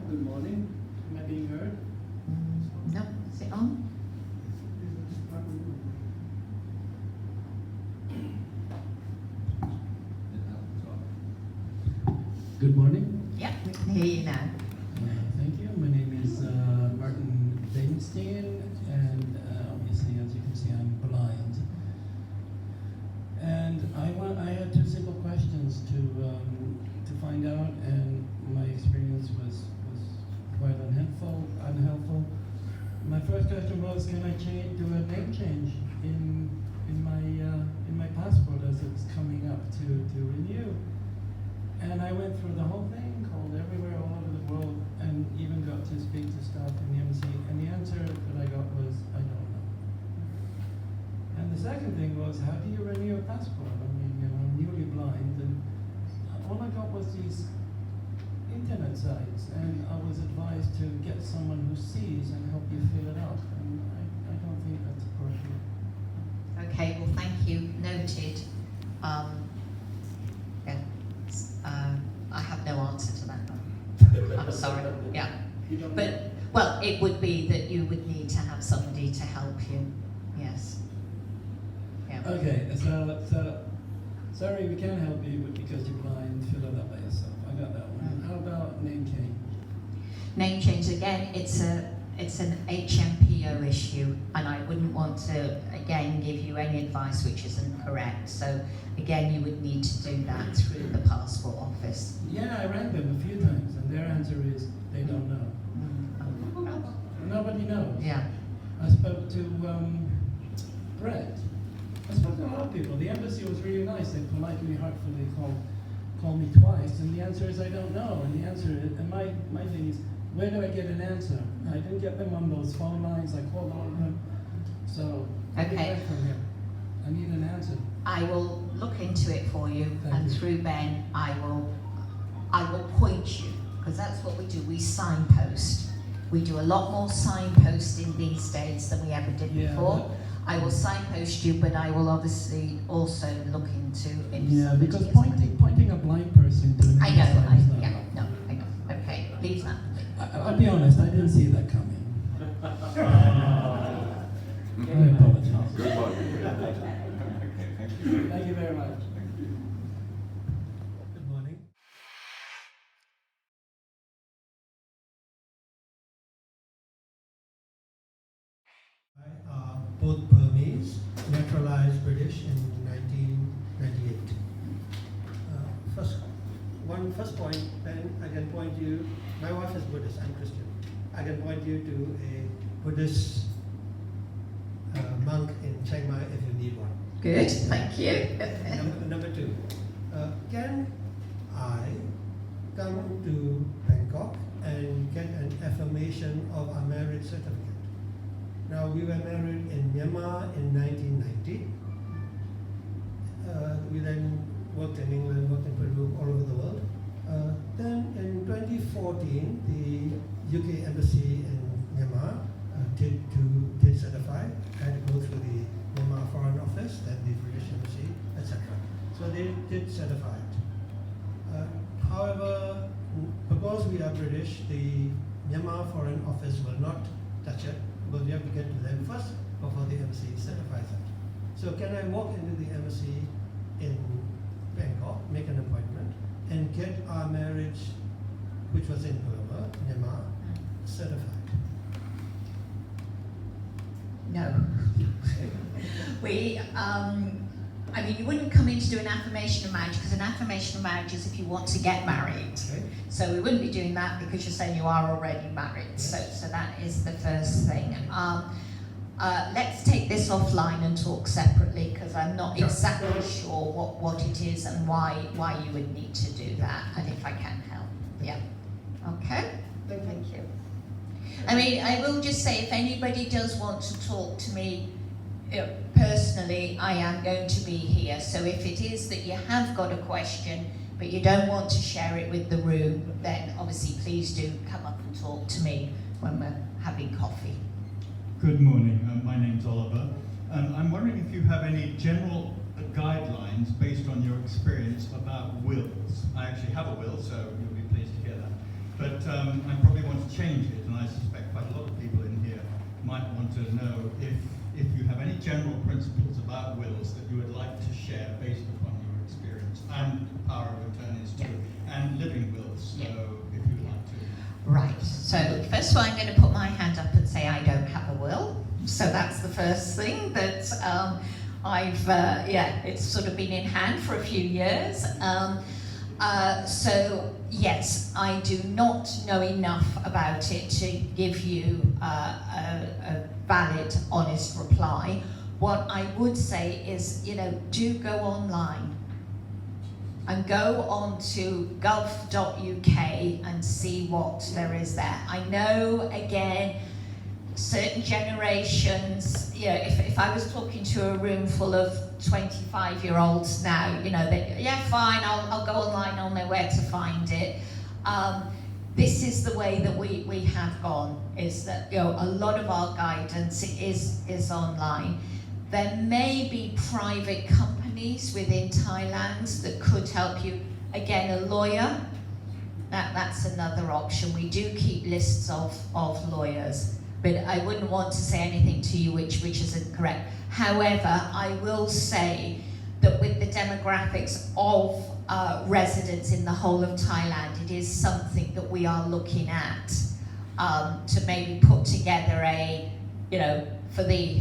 Good morning. Am I being heard? No. Is it on? Good morning. Yeah. We can hear you now. Thank you. My name is Martin Weinstein, and obviously, as you can see, I'm blind. And I had two simple questions to find out, and my experience was quite unhelpful. My first question was, can I do a name change in my passport as it's coming up to renew? And I went through the whole thing, called everywhere all over the world, and even got to speak to staff in the embassy, and the answer that I got was, I don't know. And the second thing was, how do you renew a passport? I mean, I'm newly blind, and all I got was these internet sites, and I was advised to get someone who sees and help you fill it out, and I don't think that's appropriate. Okay. Well, thank you. Noted. I have no answer to that one. I'm sorry. Yeah. You don't know? But, well, it would be that you would need to have somebody to help you. Yes. Yeah. Okay, so sorry we can't help you, but because you're blind, fill it out by yourself. I got that one. How about name change? Name change, again, it's an HMPO issue, and I wouldn't want to, again, give you any advice which isn't correct. So, again, you would need to do that through the passport office. Yeah, I rang them a few times, and their answer is they don't know. Nobody knows. Yeah. I spoke to Brett. I spoke to a lot of people. The embassy was really nice. They politely, heartfully called me twice, and the answer is I don't know. And the answer is, and my thing is, where do I get an answer? I didn't get them on those phone lines. I called all of them. So I Okay. get from him. I need an answer. I will look into it for you, Thank and you. through Ben, I will point you, because that's what we do. We signpost. We do a lot more signposting these days than we ever did Yeah, before. I will signpost you, but I will obviously also look into if Yeah, somebody because is- pointing a blind person to an I know, exercise is not yeah, helpful. no, I know. Okay, leave that. I'll be honest, I didn't see that coming. I apologize. Good morning. Okay, thank you. Thank you very much. Good morning. I are both Burmese, naturalized British in 1998. First point, then I can point you, my wife is Buddhist, I'm Christian. I can point you to a Buddhist monk in Chiangmai if you need one. Good, thank you. Number two, can I come to Bangkok and get an affirmation of our marriage certificate? Now, we were married in Myanmar in 1990. We then worked in England, worked in Peru, all over the world. Then in 2014, the UK Embassy in Myanmar did certify. I had to go through the Myanmar Foreign Office, then the British Embassy, etc. So they did certify it. However, because we are British, the Myanmar Foreign Office will not touch it, because we have to get to them first before the embassy certifies it. So can I walk into the embassy in Bangkok, make an appointment, and get our marriage, which was in Burma, Myanmar, certified? No. I mean, you wouldn't come in to do an affirmation of marriage, because an affirmation of marriage is if you want to get married. Okay. So we wouldn't be doing that because you're saying you are already married. Yes. So that is the first thing. Let's take this offline and talk separately, because I'm not exactly sure what it is and why you would need to do that, and if I can help. Yeah. Okay? Thank you. I mean, I will just say, if anybody does want to talk to me personally, I am going to be here. So if it is that you have got a question, but you don't want to share it with the room, then obviously please do come up and talk to me when we're having coffee. Good morning, my name's Oliver. I'm wondering if you have any general guidelines based on your experience about wills. I actually have a will, so you'll be pleased to hear that. But I probably want to change it, and I suspect quite a lot of people in here might want to know if you have any general principles about wills that you would like to share based upon your experience, and power of attorneys too, and living wills, so if you'd like to. Right, so first of all, I'm going to put my hand up and say I don't have a will. So that's the first thing that it's sort of been in hand for a few years. So yes, I do not know enough about it to give you a valid, honest reply. What I would say is, do go online and go on to gov.uk and see what there is there. I know, again, certain generations, if I was talking to a room full of 25-year-olds now, fine, I'll go online, I'll know where to find it. This is the way that we have gone, is that a lot of our guidance is online. There may be private companies within Thailand that could help you. Again, a lawyer, that's another option. We do keep lists of lawyers, but I wouldn't want to say anything to you which isn't correct. However, I will say that with the demographics of residents in the whole of Thailand, it is something that we are looking at to maybe put together for the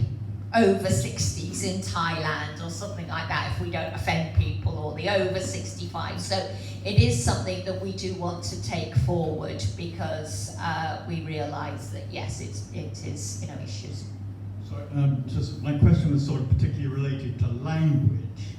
over 60s in Thailand or something like that, if we don't offend people, or the over 65. So it is something that we do want to take forward, because we realise that yes, it is issues. Sorry, just my question was sort of particularly related to language,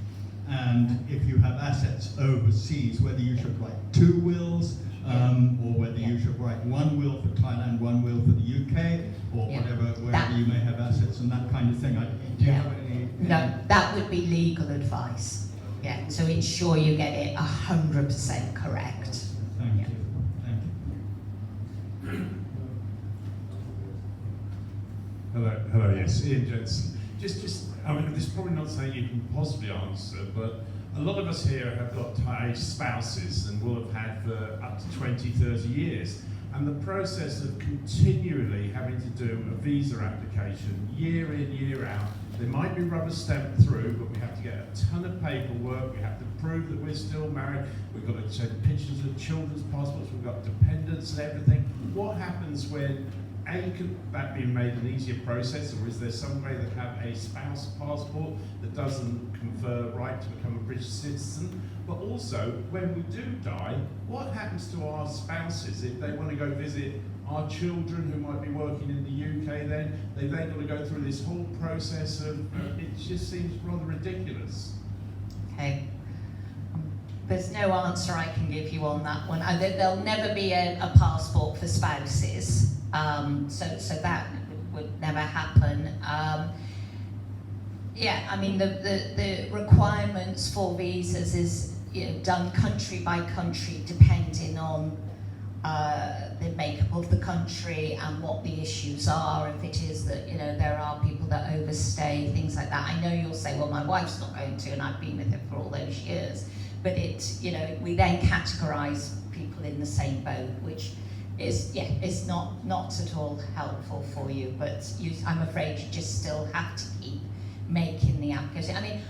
and if you have assets overseas, whether you should write 2 wills, or whether you should write 1 will for Thailand, 1 will for the UK, or wherever you may have assets and that kind of thing. Do you have any? No, that would be legal advice. Yeah, to ensure you get it 100% correct. Thank you. Thank you. Hello, yes, Ian Jensen. I mean, this is probably not something you can possibly answer, but a lot of us here have got Thai spouses and will have had for up to 20, 30 years. And the process of continually having to do a visa application year in, year out, they might be rubber stamped through, but we have to get a ton of paperwork, we have to prove that we're still married, we've got to send pictures of children's passports, we've got dependents and everything. What happens when could that be made an easier process, or is there some way that have a spouse passport that doesn't confer right to become a British citizen? But also, when we do die, what happens to our spouses if they want to go visit our children who might be working in the UK then? They've then got to go through this whole process of, it just seems rather ridiculous. Okay. There's no answer I can give you on that one. There'll never be a passport for spouses. So that would never happen. I mean, the requirements for visas is done country by country, depending on the makeup of the country and what the issues are. If it is that there are people that overstay, things like that. I know you'll say, well, my wife's not going to, and I've been with her for all those years. But we then categorise people in the same boat, which is not at all helpful for you, but I'm afraid you just still have to keep making the application. I mean,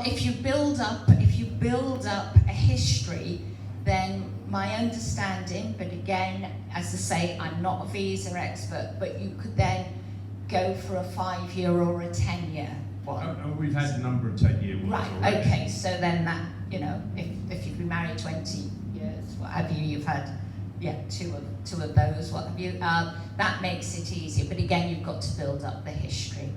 if you build up a history, then my understanding, but again, as I say, I'm not a visa expert, but you could then go for a 5-year or a 10-year one. We've had a number of 10-year ones Right, already. okay, so then that, you know, if you've been married 20 years, what have you, you've had, yeah, two of those, what have you, that makes it easier, but again, you've got to build up the history.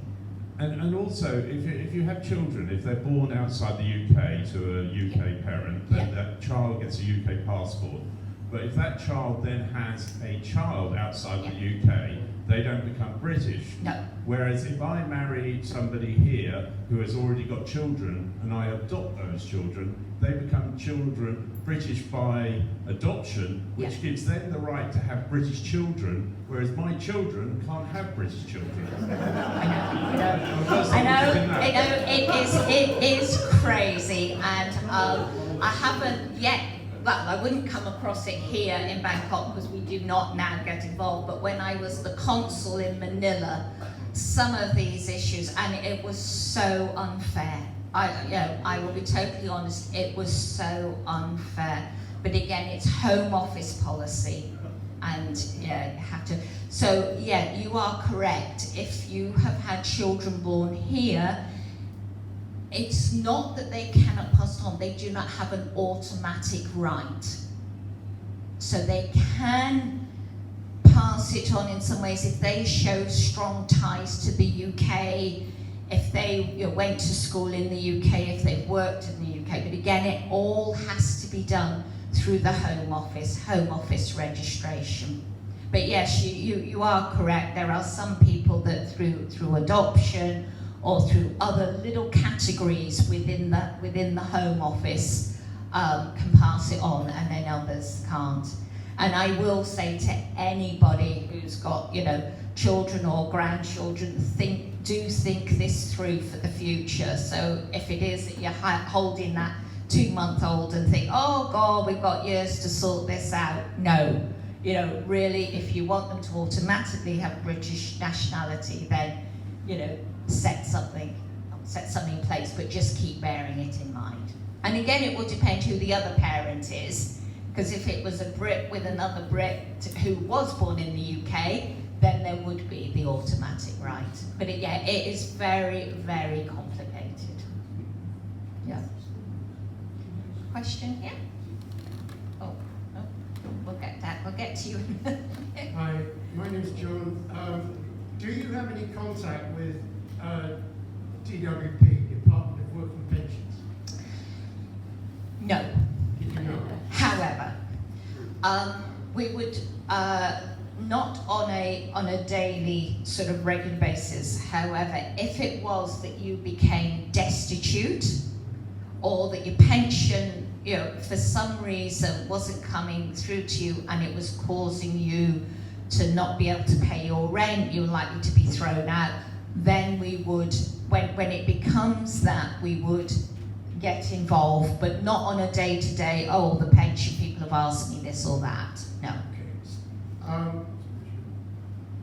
And also, if you have children, if they're born outside the UK to a UK parent, then that child gets a UK passport. But if that child then has a child outside the UK, they don't become British. No. Whereas if I marry somebody here who has already got children and I adopt those children, they become children British by adoption, which gives them the right to have British children, whereas my children can't have British children. I know, it is crazy, and I haven't yet. Well, I wouldn't come across it here in Bangkok because we do not now get involved, but when I was the consul in Manila, some of these issues, and it was so unfair. I will be totally honest, it was so unfair. But again, it's Home Office policy, and yeah, you have to. So yeah, you are correct. If you have had children born here, it's not that they cannot pass on, they do not have an automatic right. So they can pass it on in some ways if they show strong ties to the UK, if they went to school in the UK, if they've worked in the UK. But again, it all has to be done through the Home Office registration. But yes, you are correct. There are some people that through adoption or through other little categories within the Home Office can pass it on, and then others can't. And I will say to anybody who's got, children or grandchildren, do think this through for the future. So if it is that you're holding that 2-month-old and think, oh God, we've got years to sort this out. No, really, if you want them to automatically have British nationality, then, set something in place, but just keep bearing it in mind. And again, it will depend who the other parent is, because if it was a Brit with another Brit who was born in the UK, then there would be the automatic right. But yeah, it is very, very complicated. Yeah. Question here? Oh, no, we'll get that. We'll get to you. Hi, my name's John. Do you have any contact with DWP, Department of Work and Pensions? No. No. However, we would not on a daily sort of regular basis. However, if it was that you became destitute or that your pension, for some reason wasn't coming through to you and it was causing you to not be able to pay your rent, you were likely to be thrown out, then we would, when it becomes that, we would get involved, but not on a day-to-day, the pension people have asked me this or that. No. Okay.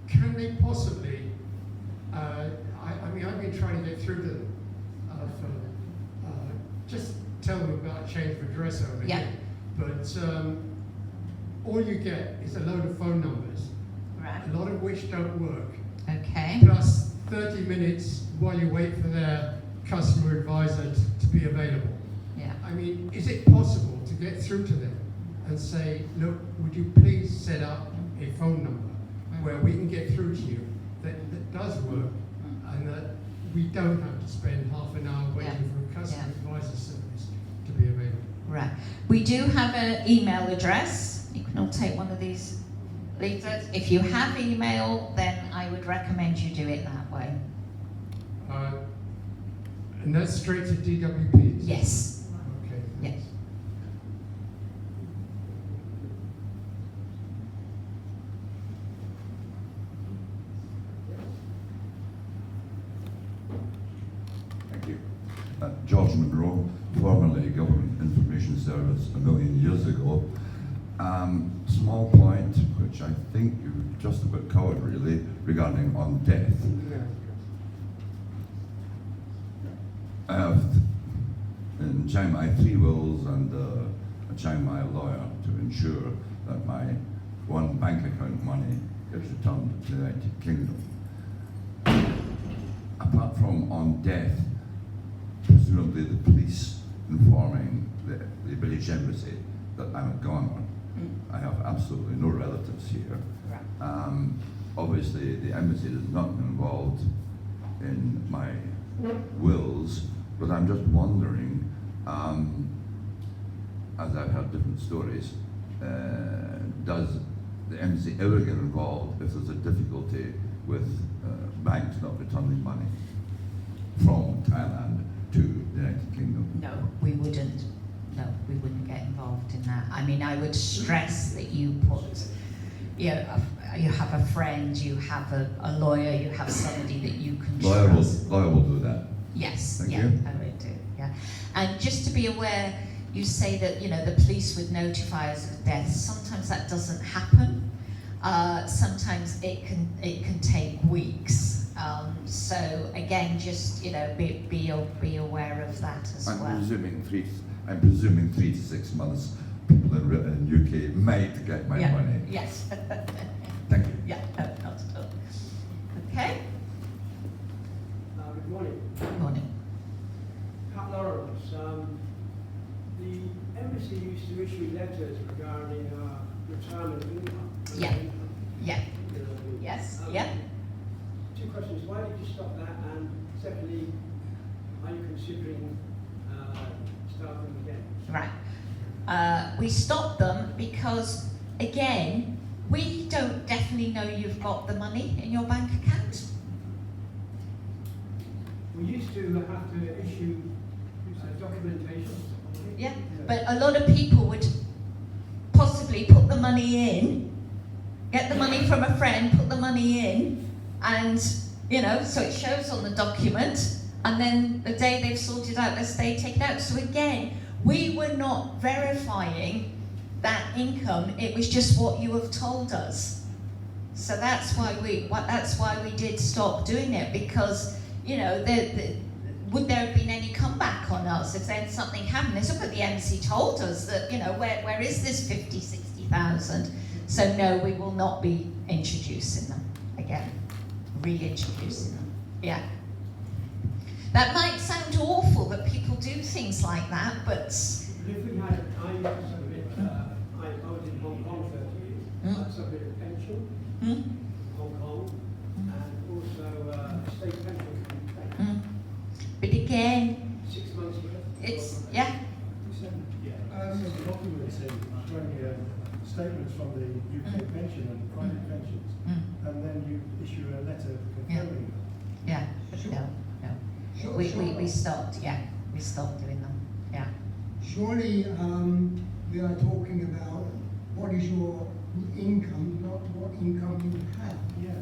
Can they possibly, I've been trying to get through to them, just tell them about change of address over here. But all you get is a load of phone numbers, Right. a lot of which don't work. Okay. Plus 30 minutes while you wait for their customer advisor to be available. Yeah. I mean, is it possible to get through to them and say, look, would you please set up a phone number where we can get through to you that does work, and that we don't have to spend half an hour waiting for a customer advisor service to be available? Right. We do have an email address. You can all take one of these leaflets. If you have email, then I would recommend you do it that way. And that's straight to DWP? Yes. Okay. Yes. Thank you. George Monroe, formerly Government Information Service a million years ago. Small point, which I think you've just about covered really, regarding on death. I have in Chiangmai 3 wills and a Chiangmai lawyer to ensure that my one bank account money gets returned to the United Kingdom. Apart from on death, presumably the police informing the British Embassy that I'm a goner. I have absolutely no relatives here. Obviously, the embassy is not involved in my wills, but I'm just wondering, as I've heard different stories, does the embassy ever get involved if there's a difficulty with banks not returning money from Thailand to the United Kingdom? No, we wouldn't. No, we wouldn't get involved in that. I mean, I would stress that you you have a friend, you have a lawyer, you have somebody that you can trust. Lawyer will do that. Yes, Thank yeah, you. I would do, yeah. And just to be aware, you say that, you know, the police would notify us of death. Sometimes that doesn't happen. Sometimes it can take weeks. So again, just, you know, be aware of that as well. I'm presuming 3 to 6 months. People in UK might get my money. Yes. Thank you. Yeah, no, not at all. Okay. Good morning. Good morning. Pat Lawrence. The embassy used to issue letters regarding retirement income. Yeah. Income. Yeah. You know what I mean? Yes. Yeah. 2 questions. Why did you stop that? And secondly, are you considering starting again? Right. We stopped them because, again, we don't definitely know you've got the money in your bank account. We used to have to issue documentation. Yeah. But a lot of people would possibly put the money in, get the money from a friend, put the money in, and, you know, so it shows on the document, and then the day they've sorted out their stay, take it out. So again, we were not verifying that income, it was just what you have told us. So that's why we did stop doing it, because, you know, would there have been any comeback on us if then something happened? They said, but the embassy told us that, you know, where is this 50, 60,000? So no, we will not be introducing them again, reintroducing them, yeah. That might sound awful that people do things like that, but... If we had, I was in Hong Kong 30 years, I submitted a pension in Hong Kong, and also a state pension can But again, 6 months worth. it's, yeah. Documents showing statements from the UK pension and private pensions, and then you issue a letter confirming that. Yeah, no. We stopped, yeah. We stopped doing them, yeah. Surely we are talking about what is your income, not what income you have. Yeah.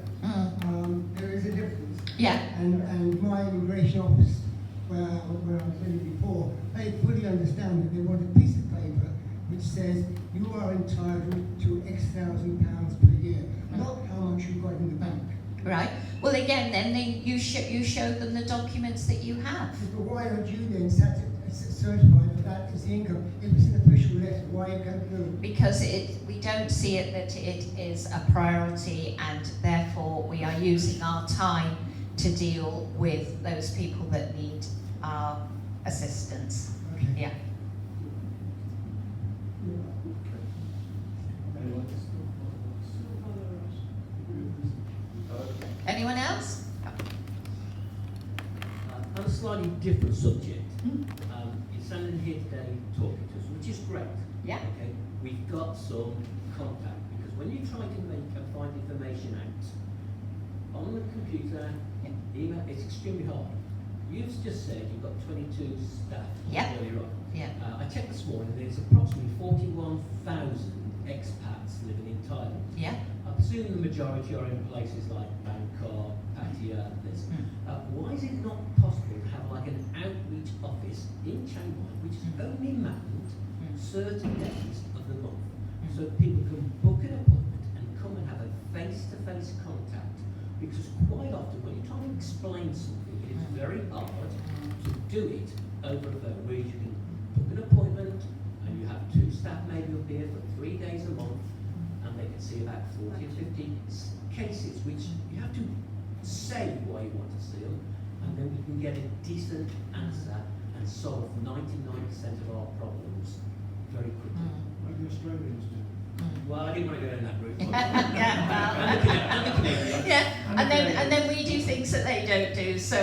There is a difference. Yeah. And my immigration office, where I was living before, they fully understand that they want a piece of paper which says you are entitled to X thousand pounds per year, not how much you've got in the bank. Right. Well, again, then you show them the documents that you have. But why don't you then certify that that is the income? If it's an official letter, why you can't do it? Because we don't see it that it is a priority, and therefore we are using our time to deal with those people that need our assistance. Okay. Yeah. Anyone else? On a slightly different subject, you're standing here today talking to us, which is great. Yeah. Okay, we've got some contact, because when you try to make and find information out on the computer, email, it's extremely hard. You've just said you've got 22 staff earlier on. Yeah. I checked this morning, there's approximately 41,000 expats living in Thailand. Yeah. I presume the majority are in places like Bangkok, Pattaya, this. Why is it not possible to have like an outreach office in Chiangmai, which is only manned certain days of the month, so people can book an appointment and come and have a face-to-face contact? Because quite often when you're trying to explain something, it's very hard to do it over the phone, where you can book an appointment and you have 2 about 40 or 50 cases which you have to say why you want to see them, and then we can get a decent answer and solve 99% of our problems very quickly. Like the Australians do. Well, I didn't want to go down that route. Yeah, and then we do things that they don't do. So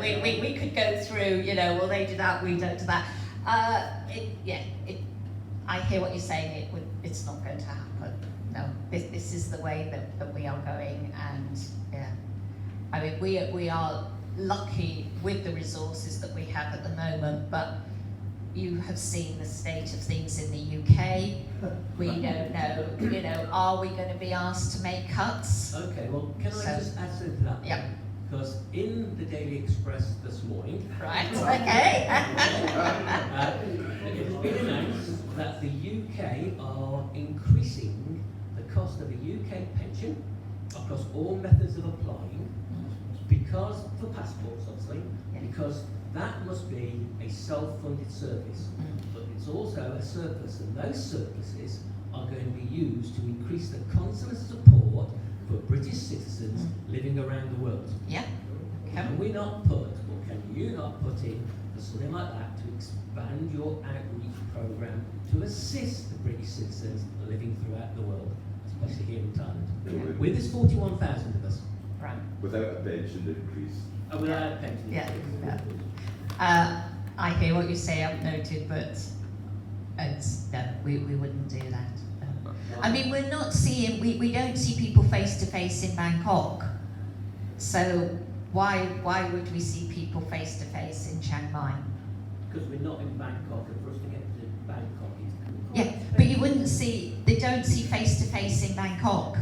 we could go through. Well, they do that, we don't do that. I hear what you're saying. It's not going to happen. No, this is the way that we are going, and I mean we are lucky with the resources that we have at the moment, but you have seen the state of things in the UK. We don't know, are we going to be asked to make cuts? Okay, well, can I just add something to that? Yeah. Because in the Daily Express this morning, Right, okay. it has been announced that the UK are increasing the cost of a UK pension across all methods of applying, because, for passports obviously, because that must be a self-funded service, but it's also a surplus, and those surpluses are going to be used to increase the consular support for British citizens living around the world. Yeah. Can we not put, or can you not put in for something like that to expand your outreach program to assist the British citizens living throughout the world, especially here in Thailand? With this 41,000 of us. Right. Without a pension increase. Without a pension increase. I hear what you say, I've noted, but we wouldn't do that. No. I mean, we're not seeing, we don't see people face to face in Bangkok. So why would we see people face to face in Chiang Mai? Because we're not in Bangkok, and for us to get to Bangkok is Yeah, but you wouldn't see, they don't see face to face in Bangkok.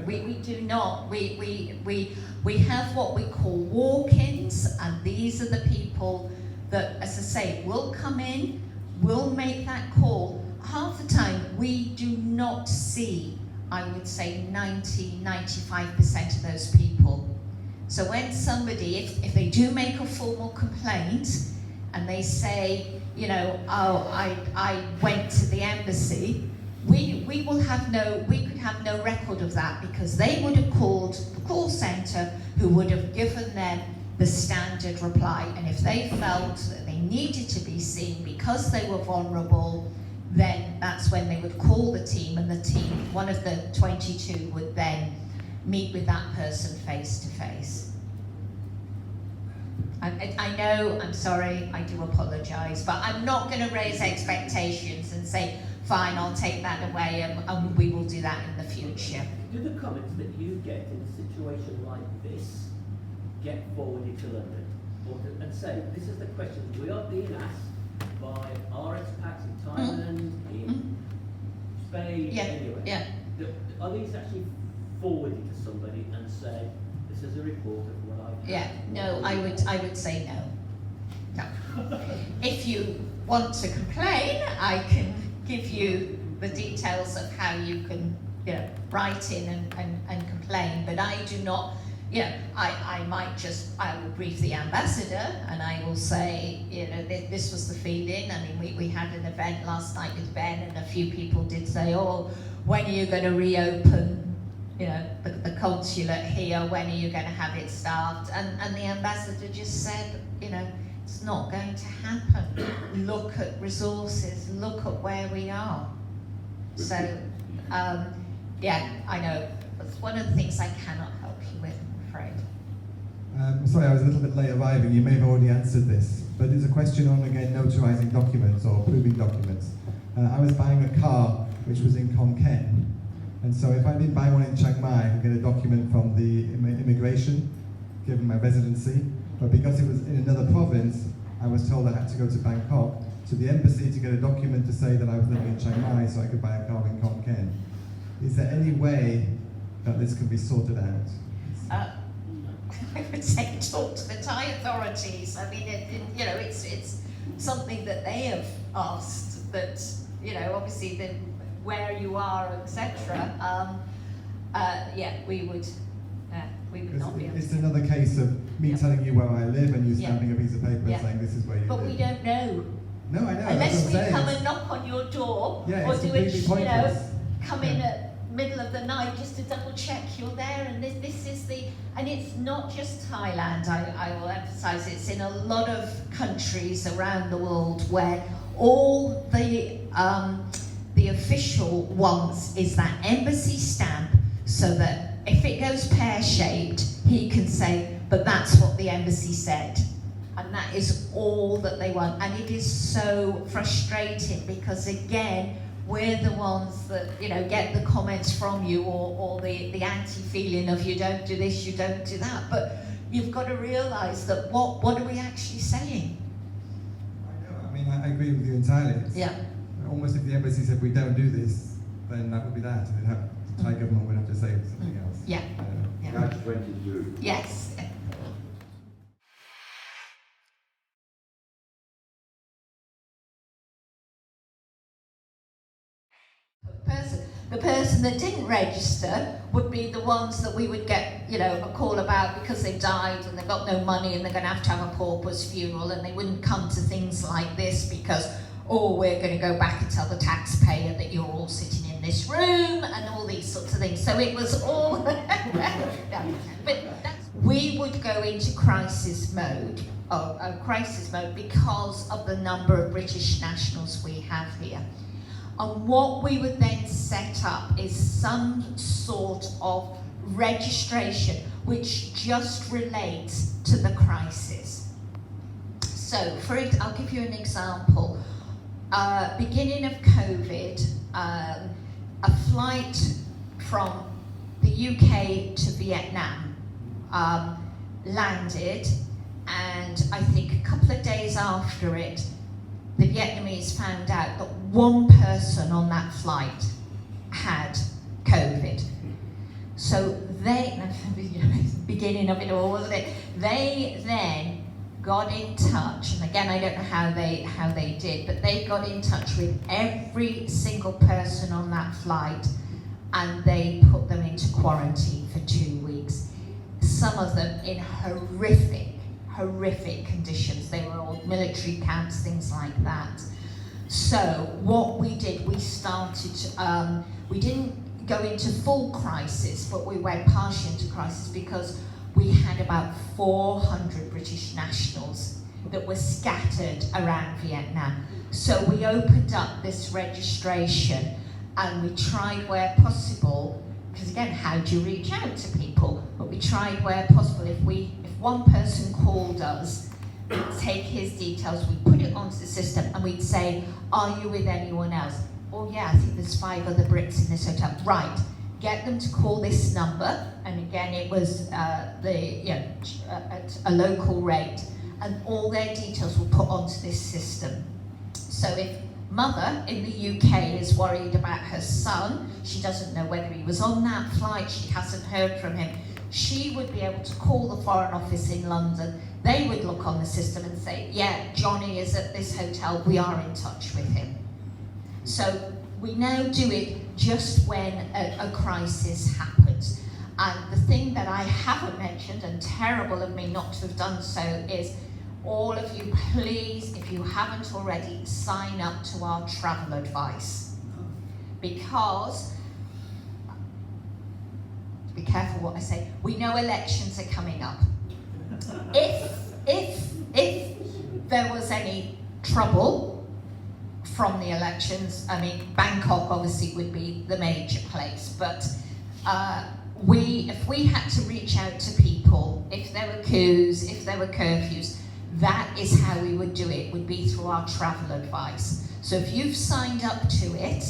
We do not. We have what we call walk-ins, and these are the people that, as I say, will come in, will make that call. Half the time, we do not see, I would say 90-95% of those people. So when somebody, if they do make a formal complaint, and they say, I went to the embassy, we could have no record of that, because they would have called the call centre, who would have given them the standard reply, and if they felt that they needed to be seen because they were vulnerable, then that's when they would call the team, and the team, one of the 22, would then meet with that person face to face. I know, I'm sorry, I do apologise, but I'm not going to raise expectations and say, fine, I'll take that away, and we will do that in the future. Do the comments that you get in a situation like this get forwarded to London? And say, this is the question we are being asked by our expats in Thailand, in Spain, anyway. Yeah. Are these actually forwarded to somebody and say, this is a report of what I've had? No, I would say no. No. If you want to complain, I can give you the details of how you can, write in and complain, but I do not, I will brief the ambassador, and I will say, this was the feeling. I mean, we had an event last night with Ben, and a few people did say, oh, when are you going to reopen, the consulate here, when are you going to have it staffed? And the ambassador just said, it's not going to happen. Look at resources, look at where we are. So, I know. That's one of the things I cannot help you with, I'm afraid. Sorry, I was a little bit late arriving. You may have already answered this, but it's a question on, again, notarizing documents or proving documents. I was buying a car which was in Khon Kaen, and so if I didn't buy one in Chiang Mai, I could get a document from the immigration, given my residency, but because it was in another province, I was told I had to go to Bangkok, to the embassy, to get a document to say that I was living in Chiang Mai so I could buy a car in Khon Kaen. Is there any way that this can be sorted out? I would say talk to the Thai authorities. I mean, it's something that they have asked, that, obviously where you are, etc. We would not be able It's to. another case of me telling you where I live and you stamping a piece of paper and saying this is where you live. But we don't know. No, I know. Unless we that's what I'm come saying. and knock on your door, Yeah, or it's do completely it, pointless. come in at middle of the night just to double check you're there, and this is the, and it's not just Thailand, I will emphasize, it's in a lot of countries around the world where all the official wants is that embassy stamp, so that if it goes pear-shaped, he can say, but that's what the embassy said. And that is all that they want. And it is so frustrating because, again, we're the ones that, you know, get the comments from you, or the anti-feeling of you don't do this, you don't do that. But you've got to realise that what are we actually saying? I know, I mean, I agree with you entirely. Yeah. Almost if the embassy said we don't do this, then that would be that. And the Thai government would have to say something else. Yeah. Yeah. Catch 22. Yes. The person that didn't register would be the ones that we would get, you know, a call about because they died and they've got no money and they're going to have a pauper's funeral, and they wouldn't come to things like this because, oh, we're going to go back and tell the taxpayer that you're all sitting in this room and all these sorts of things. So it was all... yeah. But we would go into crisis mode because of the number of British nationals we have here. And what we would then set up is some sort of registration which just relates to the crisis. So, I'll give you an example. Beginning of COVID, a flight from the UK to Vietnam landed, and I think a couple of days after it, the Vietnamese found out that one person on that flight had COVID. So they, beginning of it all, wasn't it? They then got in touch, and again, I don't know how they did, but they got in touch with every single person on that flight, and they put them into quarantine for 2 weeks. Some of them in horrific conditions. They were all military camps, things like that. So what we did, we started, we didn't go into full crisis, but we went partially into crisis because we had about 400 British nationals that were scattered around Vietnam. So we opened up this registration and we tried where possible, because again, how do you reach out to people? But we tried where possible. If one person called us, we'd take his details, we'd put it onto the system, and we'd say, are you with anyone else? Oh yeah, I think there's 5 other Brits in this hotel. Right, get them to call this number, and again, it was at a local rate, and all their details were put onto this system. So if mother in the UK is worried about her son, she doesn't know whether he was on that flight, she hasn't heard from him, she would be able to call the Foreign Office in London. They would look on the system and say, yeah, Johnny is at this hotel, we are in touch with him. So we now do it just when a crisis happens. And the thing that I haven't mentioned, and terrible of me not to have done so, is all of you, please, if you haven't already, sign up to our travel advice. Because, be careful what I say, we know elections are coming up. If there was any trouble from the elections, I mean, Bangkok obviously would be the major place, but if we had to reach out to people, if there were coups, if there were curfews, that is how we would do it, would be through our travel advice. So if you've signed up to it,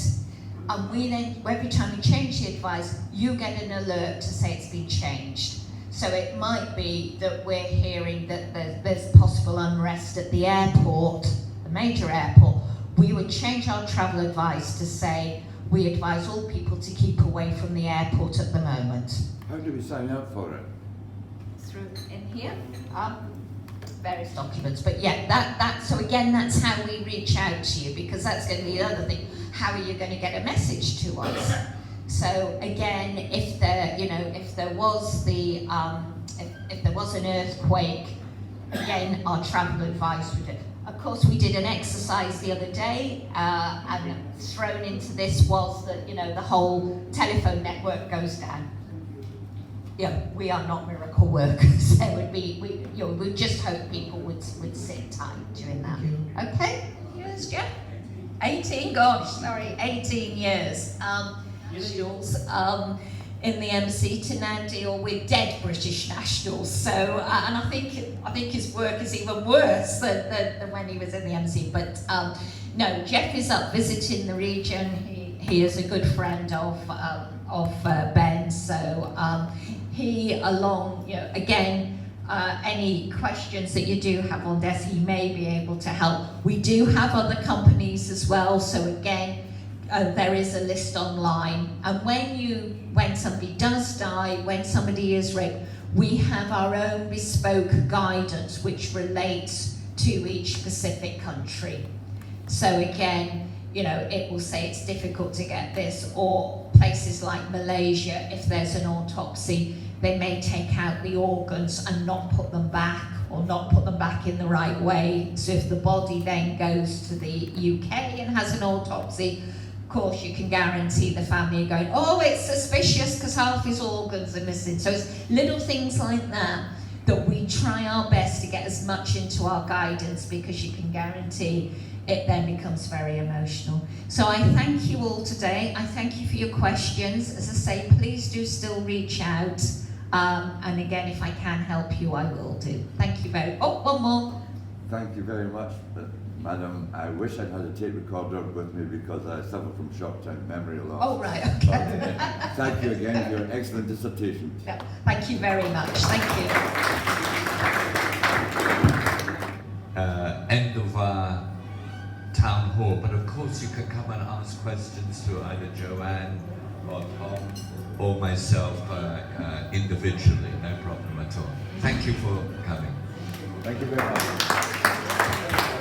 and we then, every time we change the advice, you get an alert to say it's been changed. So it might be that we're hearing that there's possible unrest at the airport, the major airport. We would change our travel advice to say, we advise all people to keep away from the airport at the moment. How do we sign up for it? Through in here, various documents. But yeah, so again, that's how we reach out to you, because that's going to be the other thing. How are you going to get a message to us? So again, if there was if there was an earthquake, again, our travel advice would do. A course, we did an exercise the other day, and thrown into this was that, you know, the whole telephone network goes down. Yeah, we are not miracle workers. There would be, we just hope people would sit tight during that. Okay, yes, Jeff? 18 years. Nationals in the embassy to now deal with dead British nationals. So, and I think his work is even worse than when he was in the embassy. But no, Jeff is up visiting the region. He is a good friend of Ben. So he, along, you know, again. Any questions that you do have on this, he may be able to help. We do have other companies as well, so again, there is a list online. And when somebody does die, when somebody is raped, we have our own bespoke guidance which relates to each specific country. So again, you know, it will say it's difficult to get this, or places like Malaysia, if there's an autopsy, they may take out the organs and not put them back, or not put them back in the right way. So if the body then goes to the UK and has an autopsy, of course you can guarantee the family are going, oh, it's suspicious because half his organs are missing. So it's little things like that we try our best to get as much into our guidance, because you can guarantee it then becomes very emotional. So I thank you all today. I thank you for your questions. As I say, please do still reach out. And again, if I can help you, I will do. Thank you very much. Oh, one more. Thank you very much, Madam. I wish I'd had a tape recorder with me because I suffer from short-term memory loss. Oh, right, okay. But, thank you again for your excellent dissertation. Yeah, thank you very much. Thank you. End of our town hall, but of course you can come and ask questions to either Joanne or Tom or myself individually, no problem at all. Thank you for coming. Thank you very much.